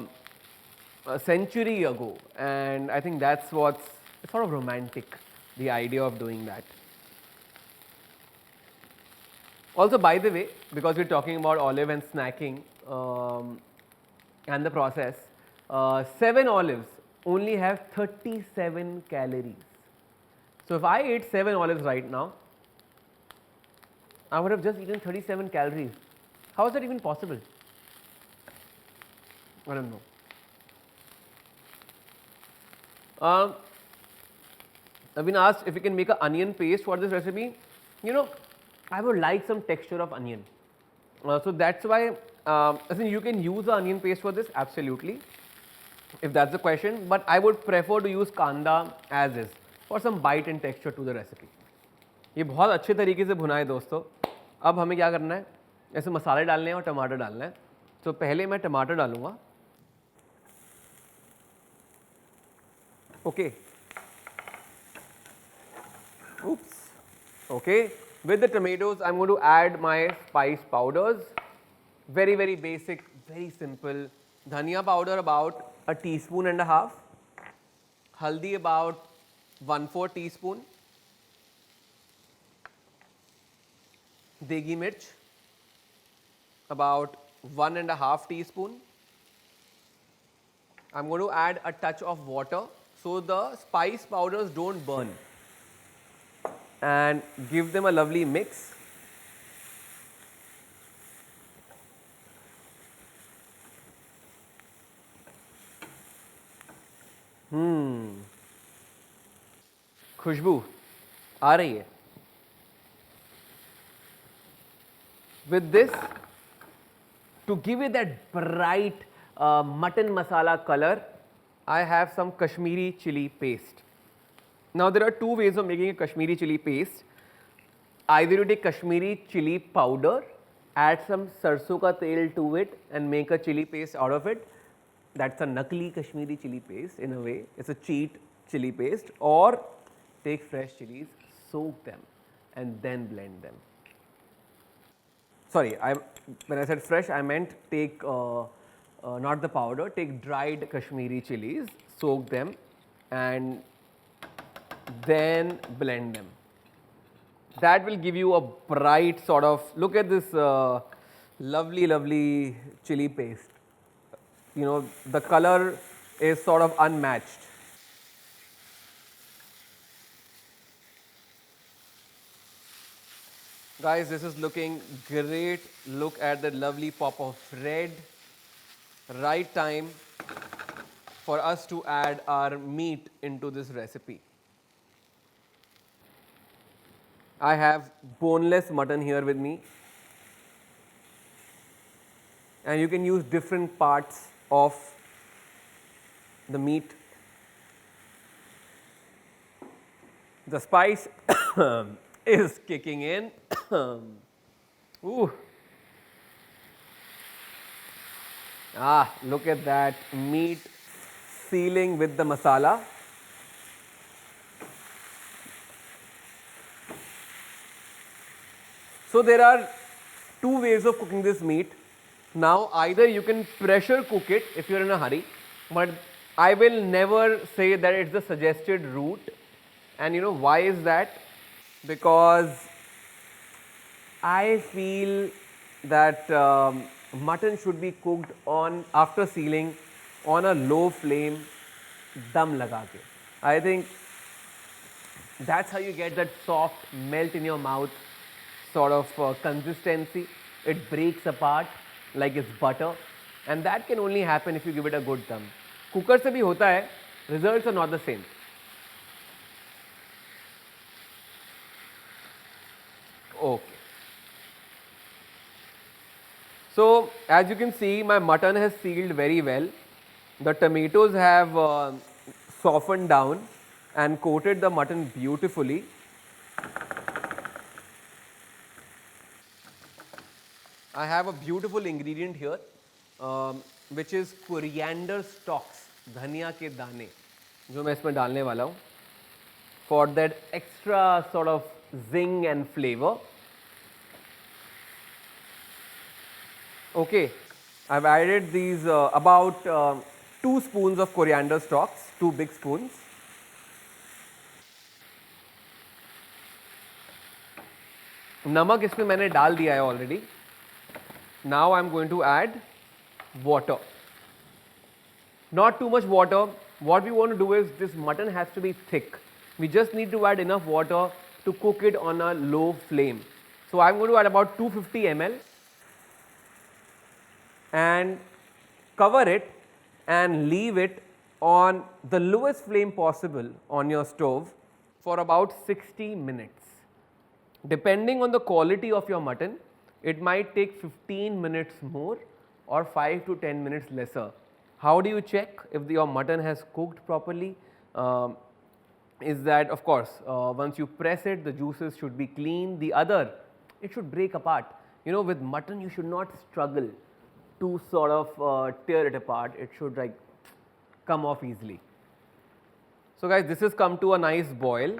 century ago, and I think that's what's sort of romantic, the idea of doing that. Also, by the way, because we're talking about olive and snacking and the process, 7 olives only have 37 calories. So if I ate 7 olives right now, I would have just eaten 37 calories. How is that even possible? I don't know. I've been asked if we can make an onion paste for this recipe. I would like some texture of onion. So that's why I think you can use the onion paste for this, absolutely, if that's the question. But I would prefer to use kanda as is for some bite and texture to the recipe. ये बहुत अच्छे तरीके से भुना है दोस्तों. अब हमें क्या करना है, ऐसे मसाले डालने हैं और टमाटर डालना है. तो पहले मैं टमाटर डालूंगा. Okay. Oops. Okay. With the tomatoes, I'm going to add my spice powders. Very, very basic, very simple. Dhania powder about a teaspoon and a half. Haldi about 1/4 teaspoon. Degi mirch about 1.5 teaspoon. I'm going to add a touch of water so the spice powders don't burn, and give them a lovely mix. खुशबू आ रही है. With this, to give it that bright mutton masala color, I have some Kashmiri chili paste. Now there are 2 ways of making a Kashmiri chili paste. Either you take Kashmiri chili powder, add some sarson ka tel to it and make a chili paste out of it. That's a nakli Kashmiri chili paste in a way. It's a cheat chili paste. Or take fresh chilies, soak them and then blend them. Sorry, when I said fresh, I meant take not the powder, take dried Kashmiri chilies, soak them and then blend them. That will give you a bright sort of, look at this lovely, lovely chili paste. The color is sort of unmatched. Guys, this is looking great. Look at the lovely pop of red. Right time for us to add our meat into this recipe. I have boneless mutton here with me, and you can use different parts of the meat. The spice is kicking in. Ooh. Look at that meat sealing with the masala. So there are 2 ways of cooking this meat. Now either you can pressure cook it if you're in a hurry, but I will never say that it's the suggested route. And why is that? Because I feel that mutton should be cooked after sealing on a low flame, dum laga ke. I think that's how you get that soft melt in your mouth sort of consistency. It breaks apart like it's butter, and that can only happen if you give it a good dum. Cooker से भी होता है, results are not the same. Okay. So as you can see, my mutton has sealed very well. The tomatoes have softened down and coated the mutton beautifully. I have a beautiful ingredient here, which is coriander stalks, धनिया के दाने, जो मैं इसमें डालने वाला हूँ, for that extra sort of zing and flavor. Okay, I've added these about 2 spoons of coriander stalks, 2 big spoons. नमक इसमें मैंने डाल दिया है already. Now I'm going to add water. Not too much water. What we want to do is, this mutton has to be thick. We just need to add enough water to cook it on a low flame. So I'm going to add about 250 ml and cover it and leave it on the lowest flame possible on your stove for about 60 minutes. Depending on the quality of your mutton, it might take 15 minutes more or 5 to 10 minutes lesser. How do you check if your mutton has cooked properly? Is that, of course, once you press it, the juices should be clean. The other, it should break apart. You know, with mutton, you should not struggle to sort of tear it apart. It should like come off easily. So guys, this has come to a nice boil.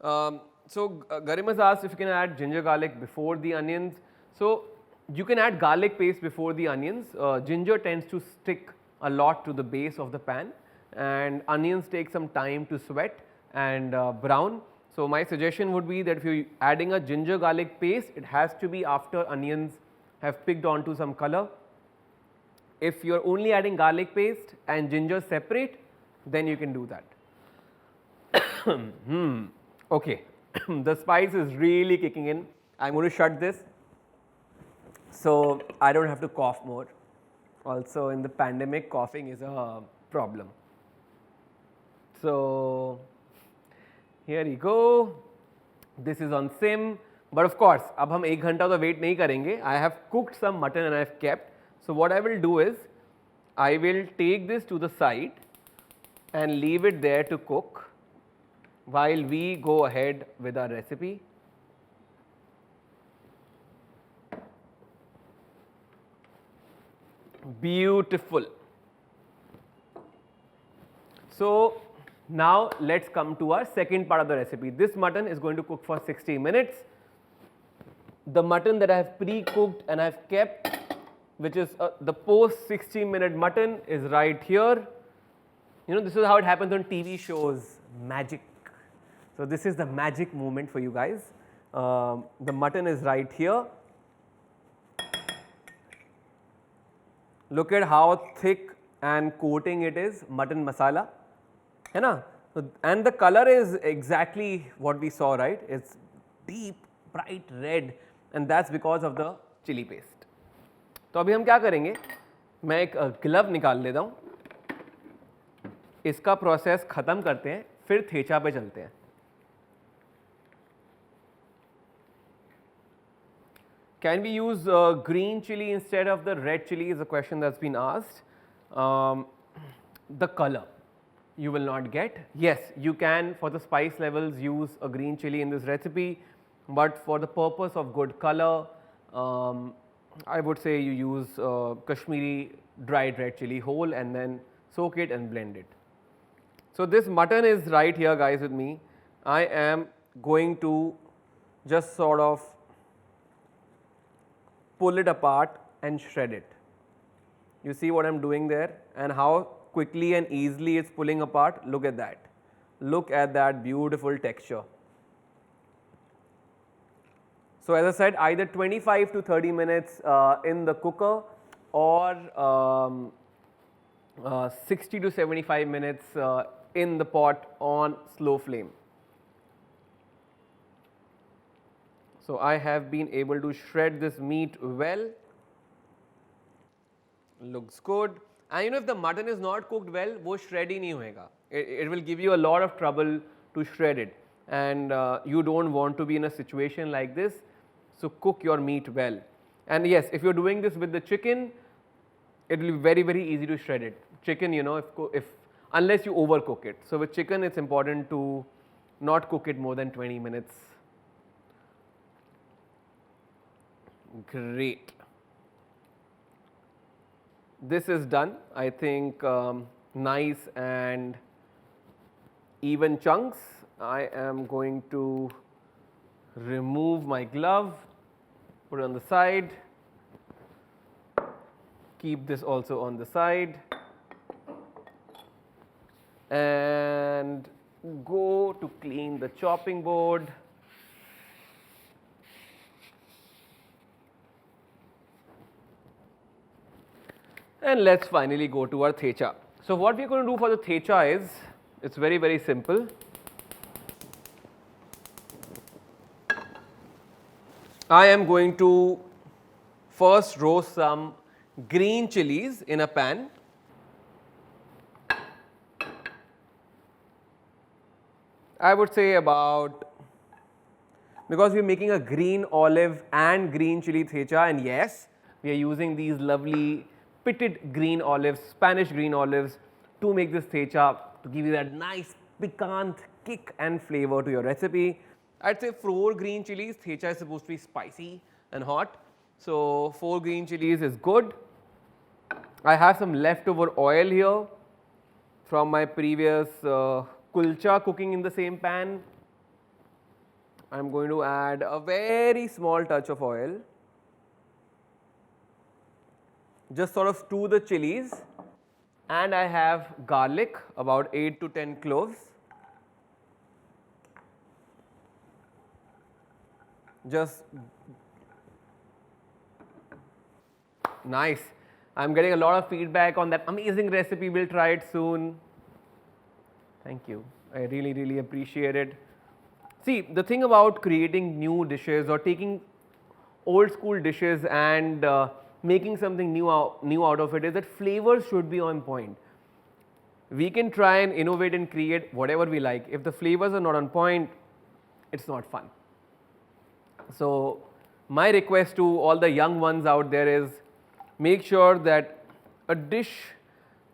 Garim has asked if you can add ginger garlic before the onions. So you can add garlic paste before the onions. Ginger tends to stick a lot to the base of the pan, and onions take some time to sweat and brown. So my suggestion would be that if you're adding a ginger garlic paste, it has to be after onions have picked onto some color. If you're only adding garlic paste and ginger separate, then you can do that. Okay, the spice is really kicking in. I'm going to shut this so I don't have to cough more. Also, in the pandemic, coughing is a problem. So here you go. This is on sim. But of course, अब हम 1 घंटा तो wait नहीं करेंगे. I have cooked some mutton and I have kept. So what I will do is, I will take this to the side and leave it there to cook while we go ahead with our recipe. Beautiful. So now let's come to our second part of the recipe. This mutton is going to cook for 60 minutes. The mutton that I have pre-cooked and I have kept, which is the post 60-minute mutton, is right here. You know, this is how it happens on TV shows, magic. So this is the magic moment for you guys. The mutton is right here. Look at how thick and coating it is, mutton masala, है ना? And the color is exactly what we saw, right? It's deep, bright red, and that's because of the chili paste. तो अभी हम क्या करेंगे? मैं एक glove निकाल लेता हूँ. इसका प्रोसेस खत्म करते हैं, फिर थेचा पे चलते हैं. Can we use green chili instead of the red chili is a question that's been asked. The color you will not get. Yes, you can for the spice levels use a green chili in this recipe, but for the purpose of good color, I would say you use Kashmiri dried red chili whole and then soak it and blend it. So this mutton is right here guys with me. I am going to just sort of pull it apart and shred it. You see what I'm doing there and how quickly and easily it's pulling apart. Look at that. Look at that beautiful texture. So as I said, either 25 to 30 minutes in the cooker or 60 to 75 minutes in the pot on slow flame. So I have been able to shred this meat well. Looks good. And you know, if the mutton is not cooked well, वो shred ही नहीं होएगा. It will give you a lot of trouble to shred it, and you don't want to be in a situation like this. So cook your meat well. And yes, if you're doing this with the chicken, it will be very, very easy to shred it. Chicken, you know, if unless you overcook it. So with chicken, it's important to not cook it more than 20 minutes. Great. This is done. I think nice and even chunks. I am going to remove my glove, put it on the side, keep this also on the side, and go to clean the chopping board. And let's finally go to our thecha. So what we're going to do for the thecha is, it's very, very simple. I am going to first roast some green chilies in a pan. I would say about, because we are making a green olive and green chili thecha, and yes, we are using these lovely pitted green olives, Spanish green olives, to make this thecha, to give you that nice piquant kick and flavor to your recipe. I'd say 4 green chilies. Thecha is supposed to be spicy and hot, so 4 green chilies is good. I have some leftover oil here from my previous kulcha cooking in the same pan. I'm going to add a very small touch of oil. Just sort of stew the chilies, and I have garlic, about 8 to 10 cloves. Just nice. I'm getting a lot of feedback on that amazing recipe. We'll try it soon. Thank you. I really, really appreciate it. See, the thing about creating new dishes or taking old school dishes and making something new out of it is that flavors should be on point. We can try and innovate and create whatever we like. If the flavors are not on point, it's not fun. So my request to all the young ones out there is, make sure that a dish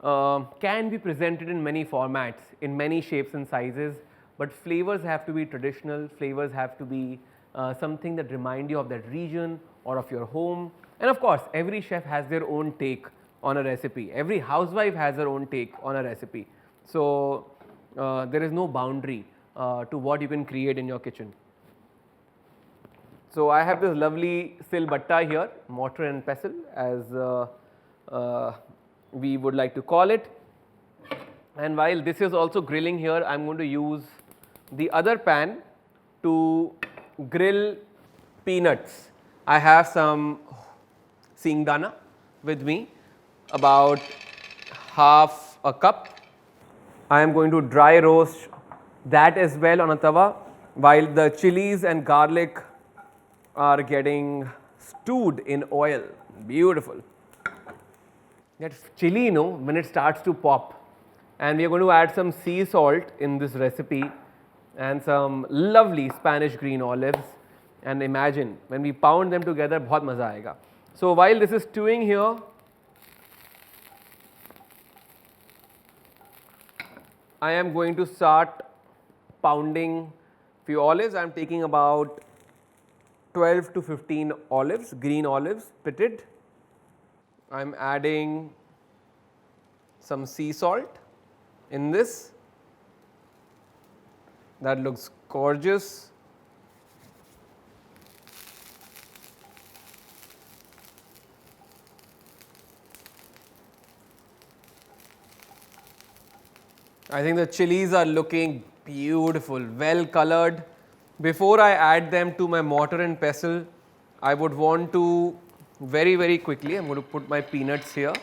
can be presented in many formats, in many shapes and sizes, but flavors have to be traditional, flavors have to be something that remind you of that region or of your home. And of course, every chef has their own take on a recipe. Every housewife has her own take on a recipe. So there is no boundary to what you can create in your kitchen. So I have this lovely silbatta here, mortar and pestle, as we would like to call it. And while this is also grilling here, I am going to use the other pan to grill peanuts. I have some singdana with me, about half a cup. I am going to dry roast that as well on a tawa, while the chilies and garlic are getting stewed in oil. Beautiful. That chili, you know, when it starts to pop, and we are going to add some sea salt in this recipe and some lovely Spanish green olives, and imagine when we pound them together, bahut maza aayega. So while this is stewing here, I am going to start pounding few olives. I am taking about 12 to 15 olives, green olives, pitted. I am adding some sea salt in this. That looks gorgeous. I think the chilies are looking beautiful, well colored. Before I add them to my mortar and pestle, I would want to very, very quickly, I'm going to put my peanuts here.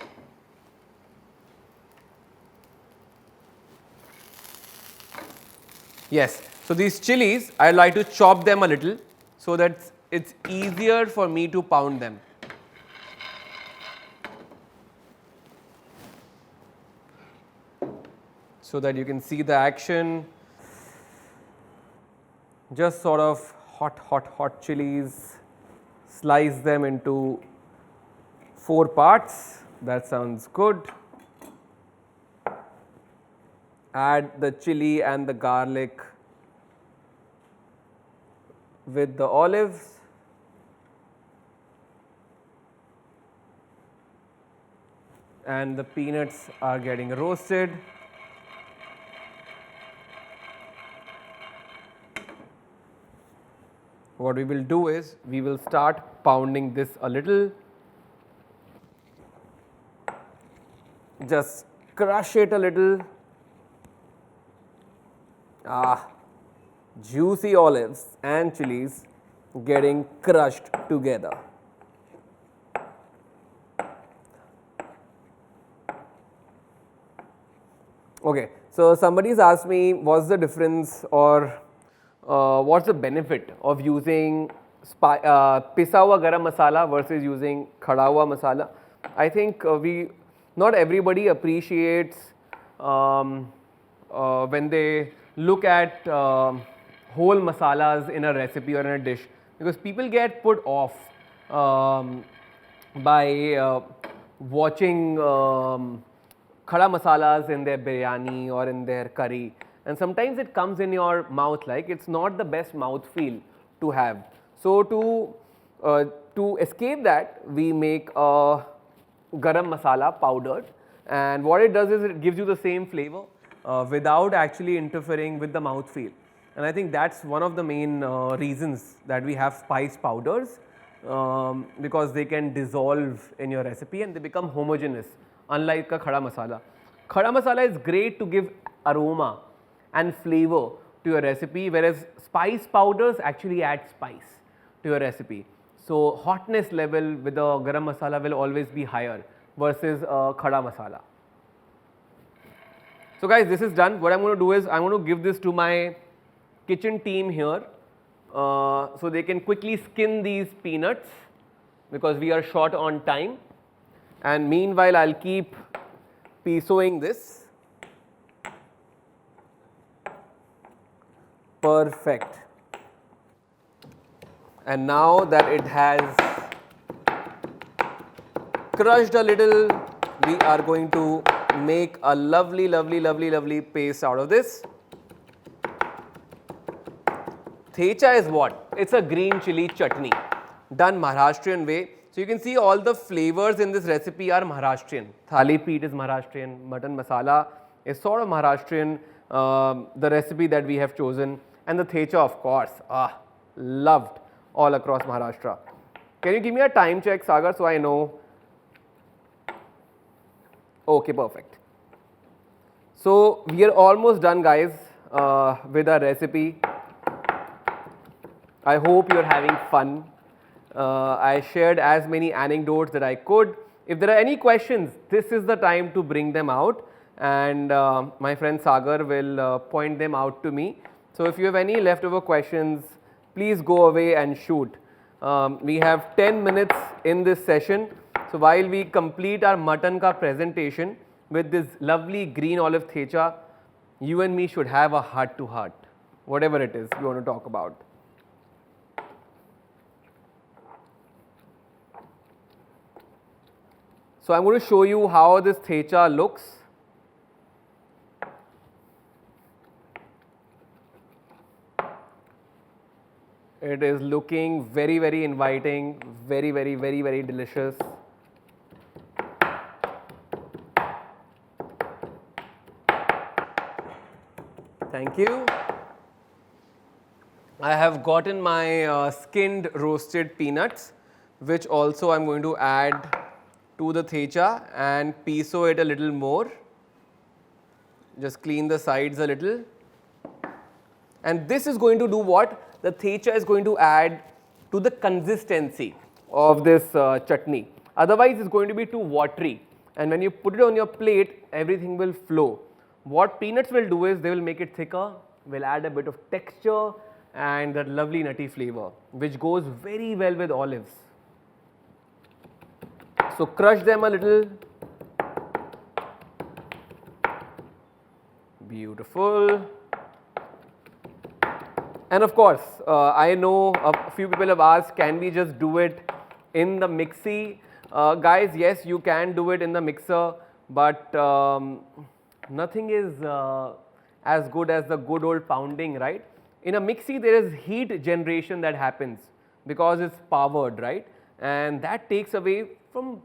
Yes, so these chilies, I like to chop them a little so that it's easier for me to pound them. So that you can see the action. Just sort of hot chilies, slice them into 4 parts. That sounds good. Add the chili and the garlic with the olives. And the peanuts are getting roasted. What we will do is, we will start pounding this a little. Just crush it a little. Juicy olives and chilies getting crushed together. Okay, so somebody's asked me what's the difference or what's the benefit of using pisa hua garam masala versus using khada hua masala. I think not everybody appreciates when they look at whole masalas in a recipe or in a dish, because people get put off by watching khada masalas in their biryani or in their curry, and sometimes it comes in your mouth like it's not the best mouth feel to have. So to escape that, we make a garam masala powdered, and what it does is it gives you the same flavor without actually interfering with the mouth feel. And I think that's one of the main reasons that we have spice powders, because they can dissolve in your recipe and they become homogeneous, unlike a khada masala. Khada masala is great to give aroma and flavor to your recipe, whereas spice powders actually add spice to your recipe. So hotness level with the garam masala will always be higher versus khada masala. So guys, this is done. What I'm going to do is I'm going to give this to my kitchen team here, so they can quickly skin these peanuts because we are short on time. And meanwhile, I'll keep pisoing this. Perfect. And now that it has crushed a little, we are going to make a lovely paste out of this. Thecha is what? It's a green chili chutney done Maharashtrian way. So you can see all the flavors in this recipe are Maharashtrian. Thali peat is Maharashtrian, mutton masala is sort of Maharashtrian, the recipe that we have chosen, and the thecha, of course, loved all across Maharashtra. Can you give me a time check, Sagar, so I know? Okay, perfect. So we are almost done, guys, with our recipe. I hope you are having fun. I shared as many anecdotes that I could. If there are any questions, this is the time to bring them out, and my friend Sagar will point them out to me. So if you have any leftover questions, please go away and shoot. We have 10 minutes in this session. So while we complete our mutton ka presentation with this lovely green olive thecha, you and me should have a heart to heart, whatever it is you want to talk about. So I'm going to show you how this thecha looks. It is looking very inviting, very delicious. Thank you. I have gotten my skinned roasted peanuts, which also I'm going to add to the thecha and piso it a little more. Just clean the sides a little. And this is going to do what? The thecha is going to add to the consistency of this chutney. Otherwise, it's going to be too watery. And when you put it on your plate, everything will flow. What peanuts will do is they will make it thicker, will add a bit of texture, and that lovely nutty flavor, which goes very well with olives. So crush them a little. Beautiful. And of course, I know a few people have asked, can we just do it in the mixie? Guys, yes, you can do it in the mixer, but nothing is as good as the good old pounding, right? In a mixie, there is heat generation that happens because it's powered, right? And that takes away from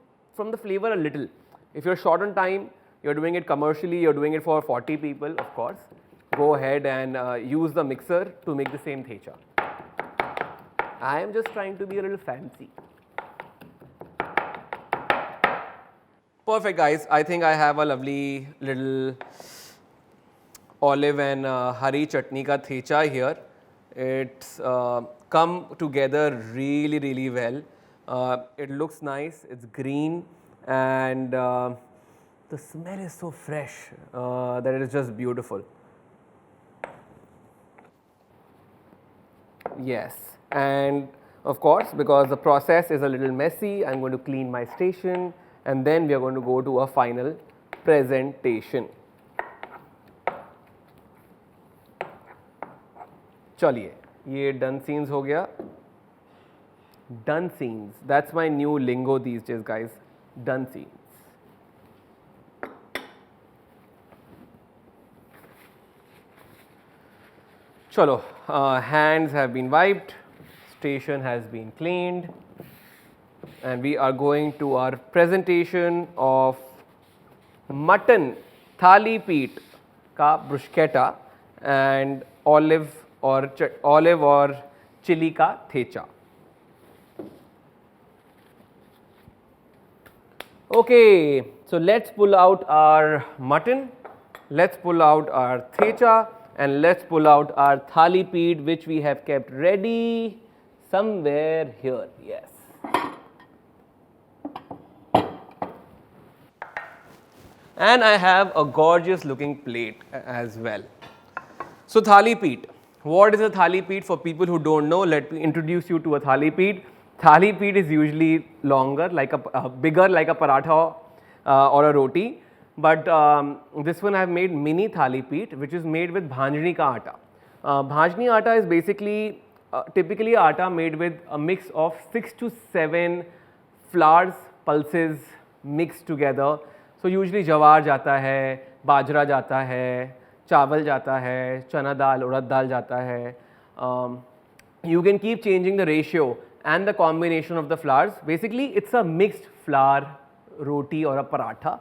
the flavor a little. If you're short on time, you're doing it commercially, you're doing it for 40 people, of course, go ahead and use the mixer to make the same thecha. I am just trying to be a little fancy. Perfect, guys. I think I have a lovely little olive and hari chutney ka thecha here. It's come together really, really well. It looks nice, it's green, and the smell is so fresh that it is just beautiful. Yes, and of course, because the process is a little messy, I'm going to clean my station and then we are going to go to a final presentation. चलिए, ये done scenes हो गया. Done scenes. That's my new lingo these days, guys. Done scenes. Chalo, hands have been wiped, station has been cleaned, and we are going to our presentation of mutton thali peet ka bruschetta and olive or chili ka thecha. Okay, so let's pull out our mutton, let's pull out our thecha, and let's pull out our thali peet, which we have kept ready somewhere here. Yes. And I have a gorgeous looking plate as well. So thali peet. What is a thali peet? For people who don't know, let me introduce you to a thali peet. Thali peet is usually longer, like bigger, like a paratha or a roti. But this one I have made mini thali peet, which is made with bhanjani ka atta. Bhanjani atta is basically typically atta made with a mix of 6 to 7 flours, pulses mixed together. So usually jawar jata hai, bajra jata hai, चावल जाता है, चना दाल, उड़द दाल जाता है. You can keep changing the ratio and the combination of the flours. Basically, it's a mixed flour roti or a paratha,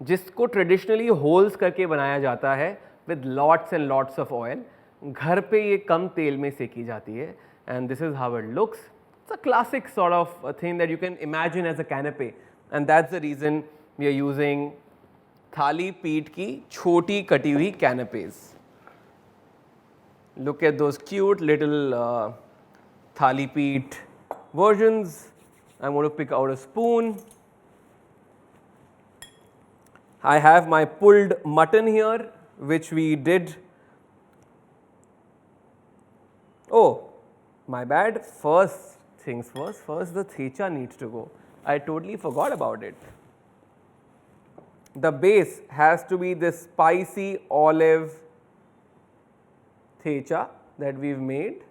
जिसको traditionally holes करके बनाया जाता है with lots and lots of oil. घर पे ये कम तेल में सेकी जाती है, and this is how it looks. It's a classic sort of a thing that you can imagine as a canapé, and that's the reason we are using थाली पीठ की छोटी कटी हुई canapes. Look at those cute little thali peet versions. I'm going to pick out a spoon. I have my pulled mutton here, which we did. Oh, my bad. First things first the thecha needs to go. I totally forgot about it. The base has to be this spicy olive thecha that we've made.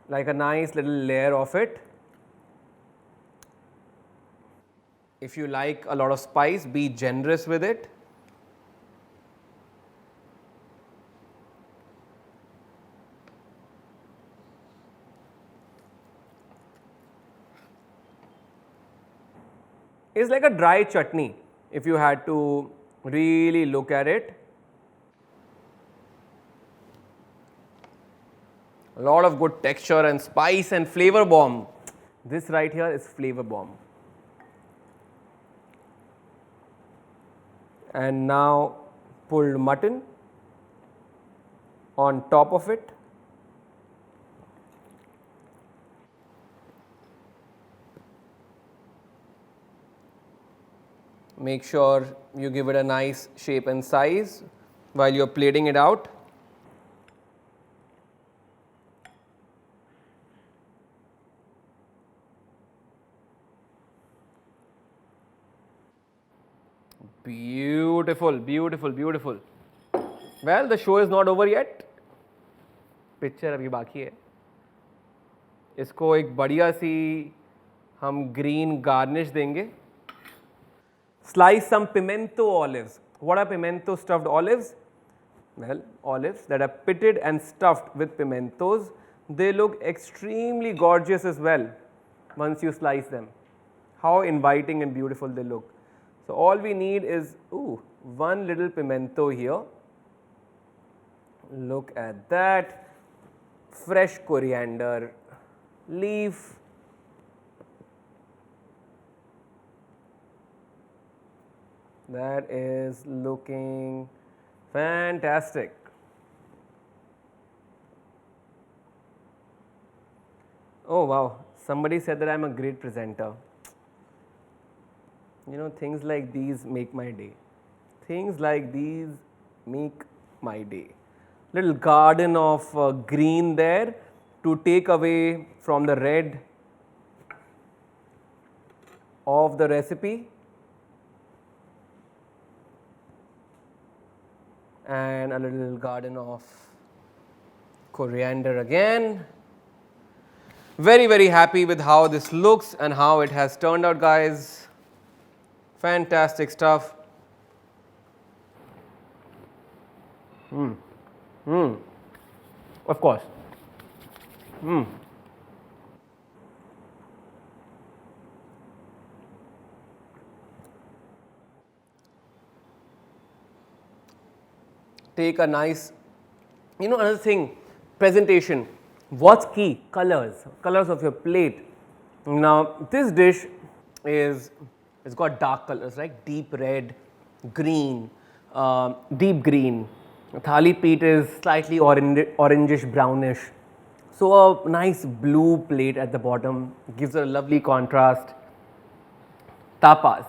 Like a nice little layer of it. If you like a lot of spice, be generous with it. It's like a dry chutney if you had to really look at it. A lot of good texture and spice and flavor bomb. This right here is flavor bomb. And now pulled mutton on top of it. make sure you give it a nice shape and size while you're plating it out. Beautiful, beautiful, beautiful. Well, the show is not over yet. Picture अभी बाकी है. इसको एक बढ़िया सी हम green garnish देंगे. Slice some pimento olives. What are pimento stuffed olives? Well, olives that are pitted and stuffed with pimentos. They look extremely gorgeous as well once you slice them. How inviting and beautiful they look. So all we need is one little pimento here. Look at that. Fresh coriander leaf. That is looking fantastic. Oh wow, somebody said that I'm a great presenter. You know, things like these make my day. Things like these make my day. Little garden of green there to take away from the red of the recipe. And a little garden of coriander again. Very, very happy with how this looks and how it has turned out, guys. Fantastic stuff. Of course. Take a nice, another thing, presentation. What's key? Colors. Colors of your plate. Now, this dish it's got dark colors, right? Deep red, green, deep green. Thali peat is slightly orangish brownish. So a nice blue plate at the bottom gives a lovely contrast. Tapas.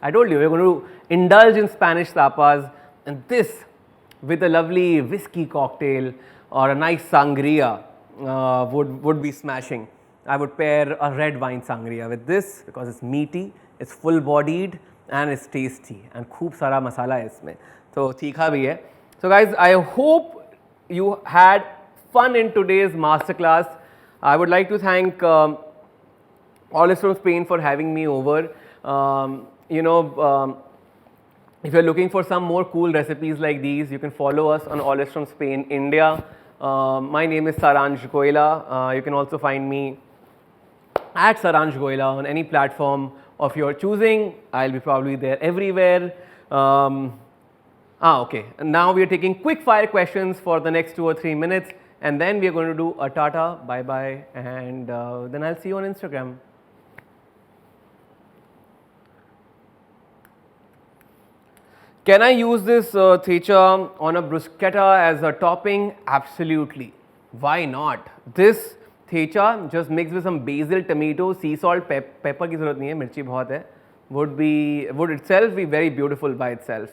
I told you we're going to indulge in Spanish tapas, and this with a lovely whiskey cocktail or a nice sangria would be smashing. I would pair a red wine sangria with this because it's meaty, it's full bodied and it's tasty and खूब सारा मसाला है इसमें, तो तीखा भी है. So guys, I hope you had fun in today's masterclass. I would like to thank Olives from Spain for having me over. If you're looking for some more cool recipes like these, you can follow us on Olives from Spain India. My name is Saransh Goila. You can also find me at Saransh Goila on any platform of your choosing. I'll be probably there everywhere. Okay. And now we are taking quick fire questions for the next 2 or 3 minutes, and then we are going to do a tata, bye bye, and then I'll see you on Instagram. Can I use this thecha on a bruschetta as a topping? Absolutely. Why not? This thecha just mixed with some basil, tomato, sea salt, pepper की ज़रूरत नहीं है, मिर्ची बहुत है, would itself be very beautiful by itself.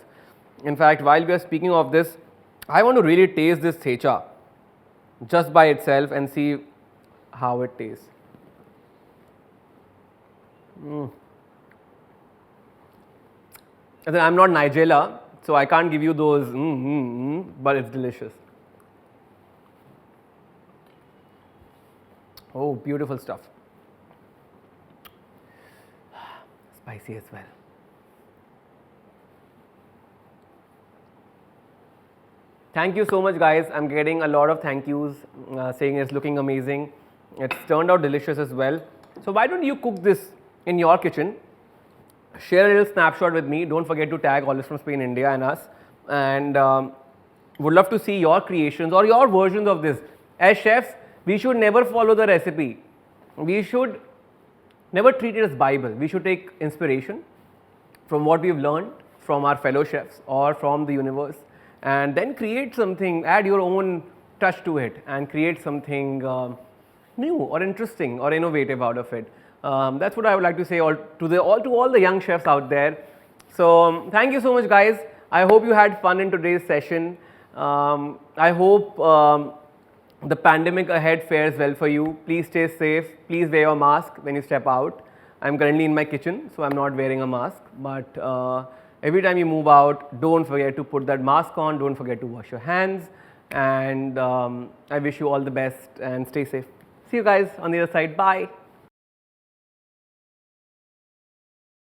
In fact, while we are speaking of this, I want to really taste this thecha just by itself and see how it tastes. I'm not Nigella, so I can't give you those but it's delicious. Oh, beautiful stuff. Spicy as well. Thank you so much, guys. I'm getting a lot of thank yous saying it's looking amazing. It's turned out delicious as well. So why don't you cook this in your kitchen? Share a little snapshot with me. Don't forget to tag Olives from Spain India and us. And would love to see your creations or your versions of this. As chefs, we should never follow the recipe. We should never treat it as Bible. We should take inspiration from what we've learned from our fellow chefs or from the universe, and then create something, add your own touch to it and create something new or interesting or innovative out of it. That's what I would like to say to all the young chefs out there. So thank you so much, guys. I hope you had fun in today's session. I hope the pandemic ahead fares well for you. Please stay safe. Please wear your mask when you step out. I'm currently in my kitchen, so I'm not wearing a mask. But every time you move out, don't forget to put that mask on. Don't forget to wash your hands. And I wish you all the best and stay safe. See you guys on the other side. Bye.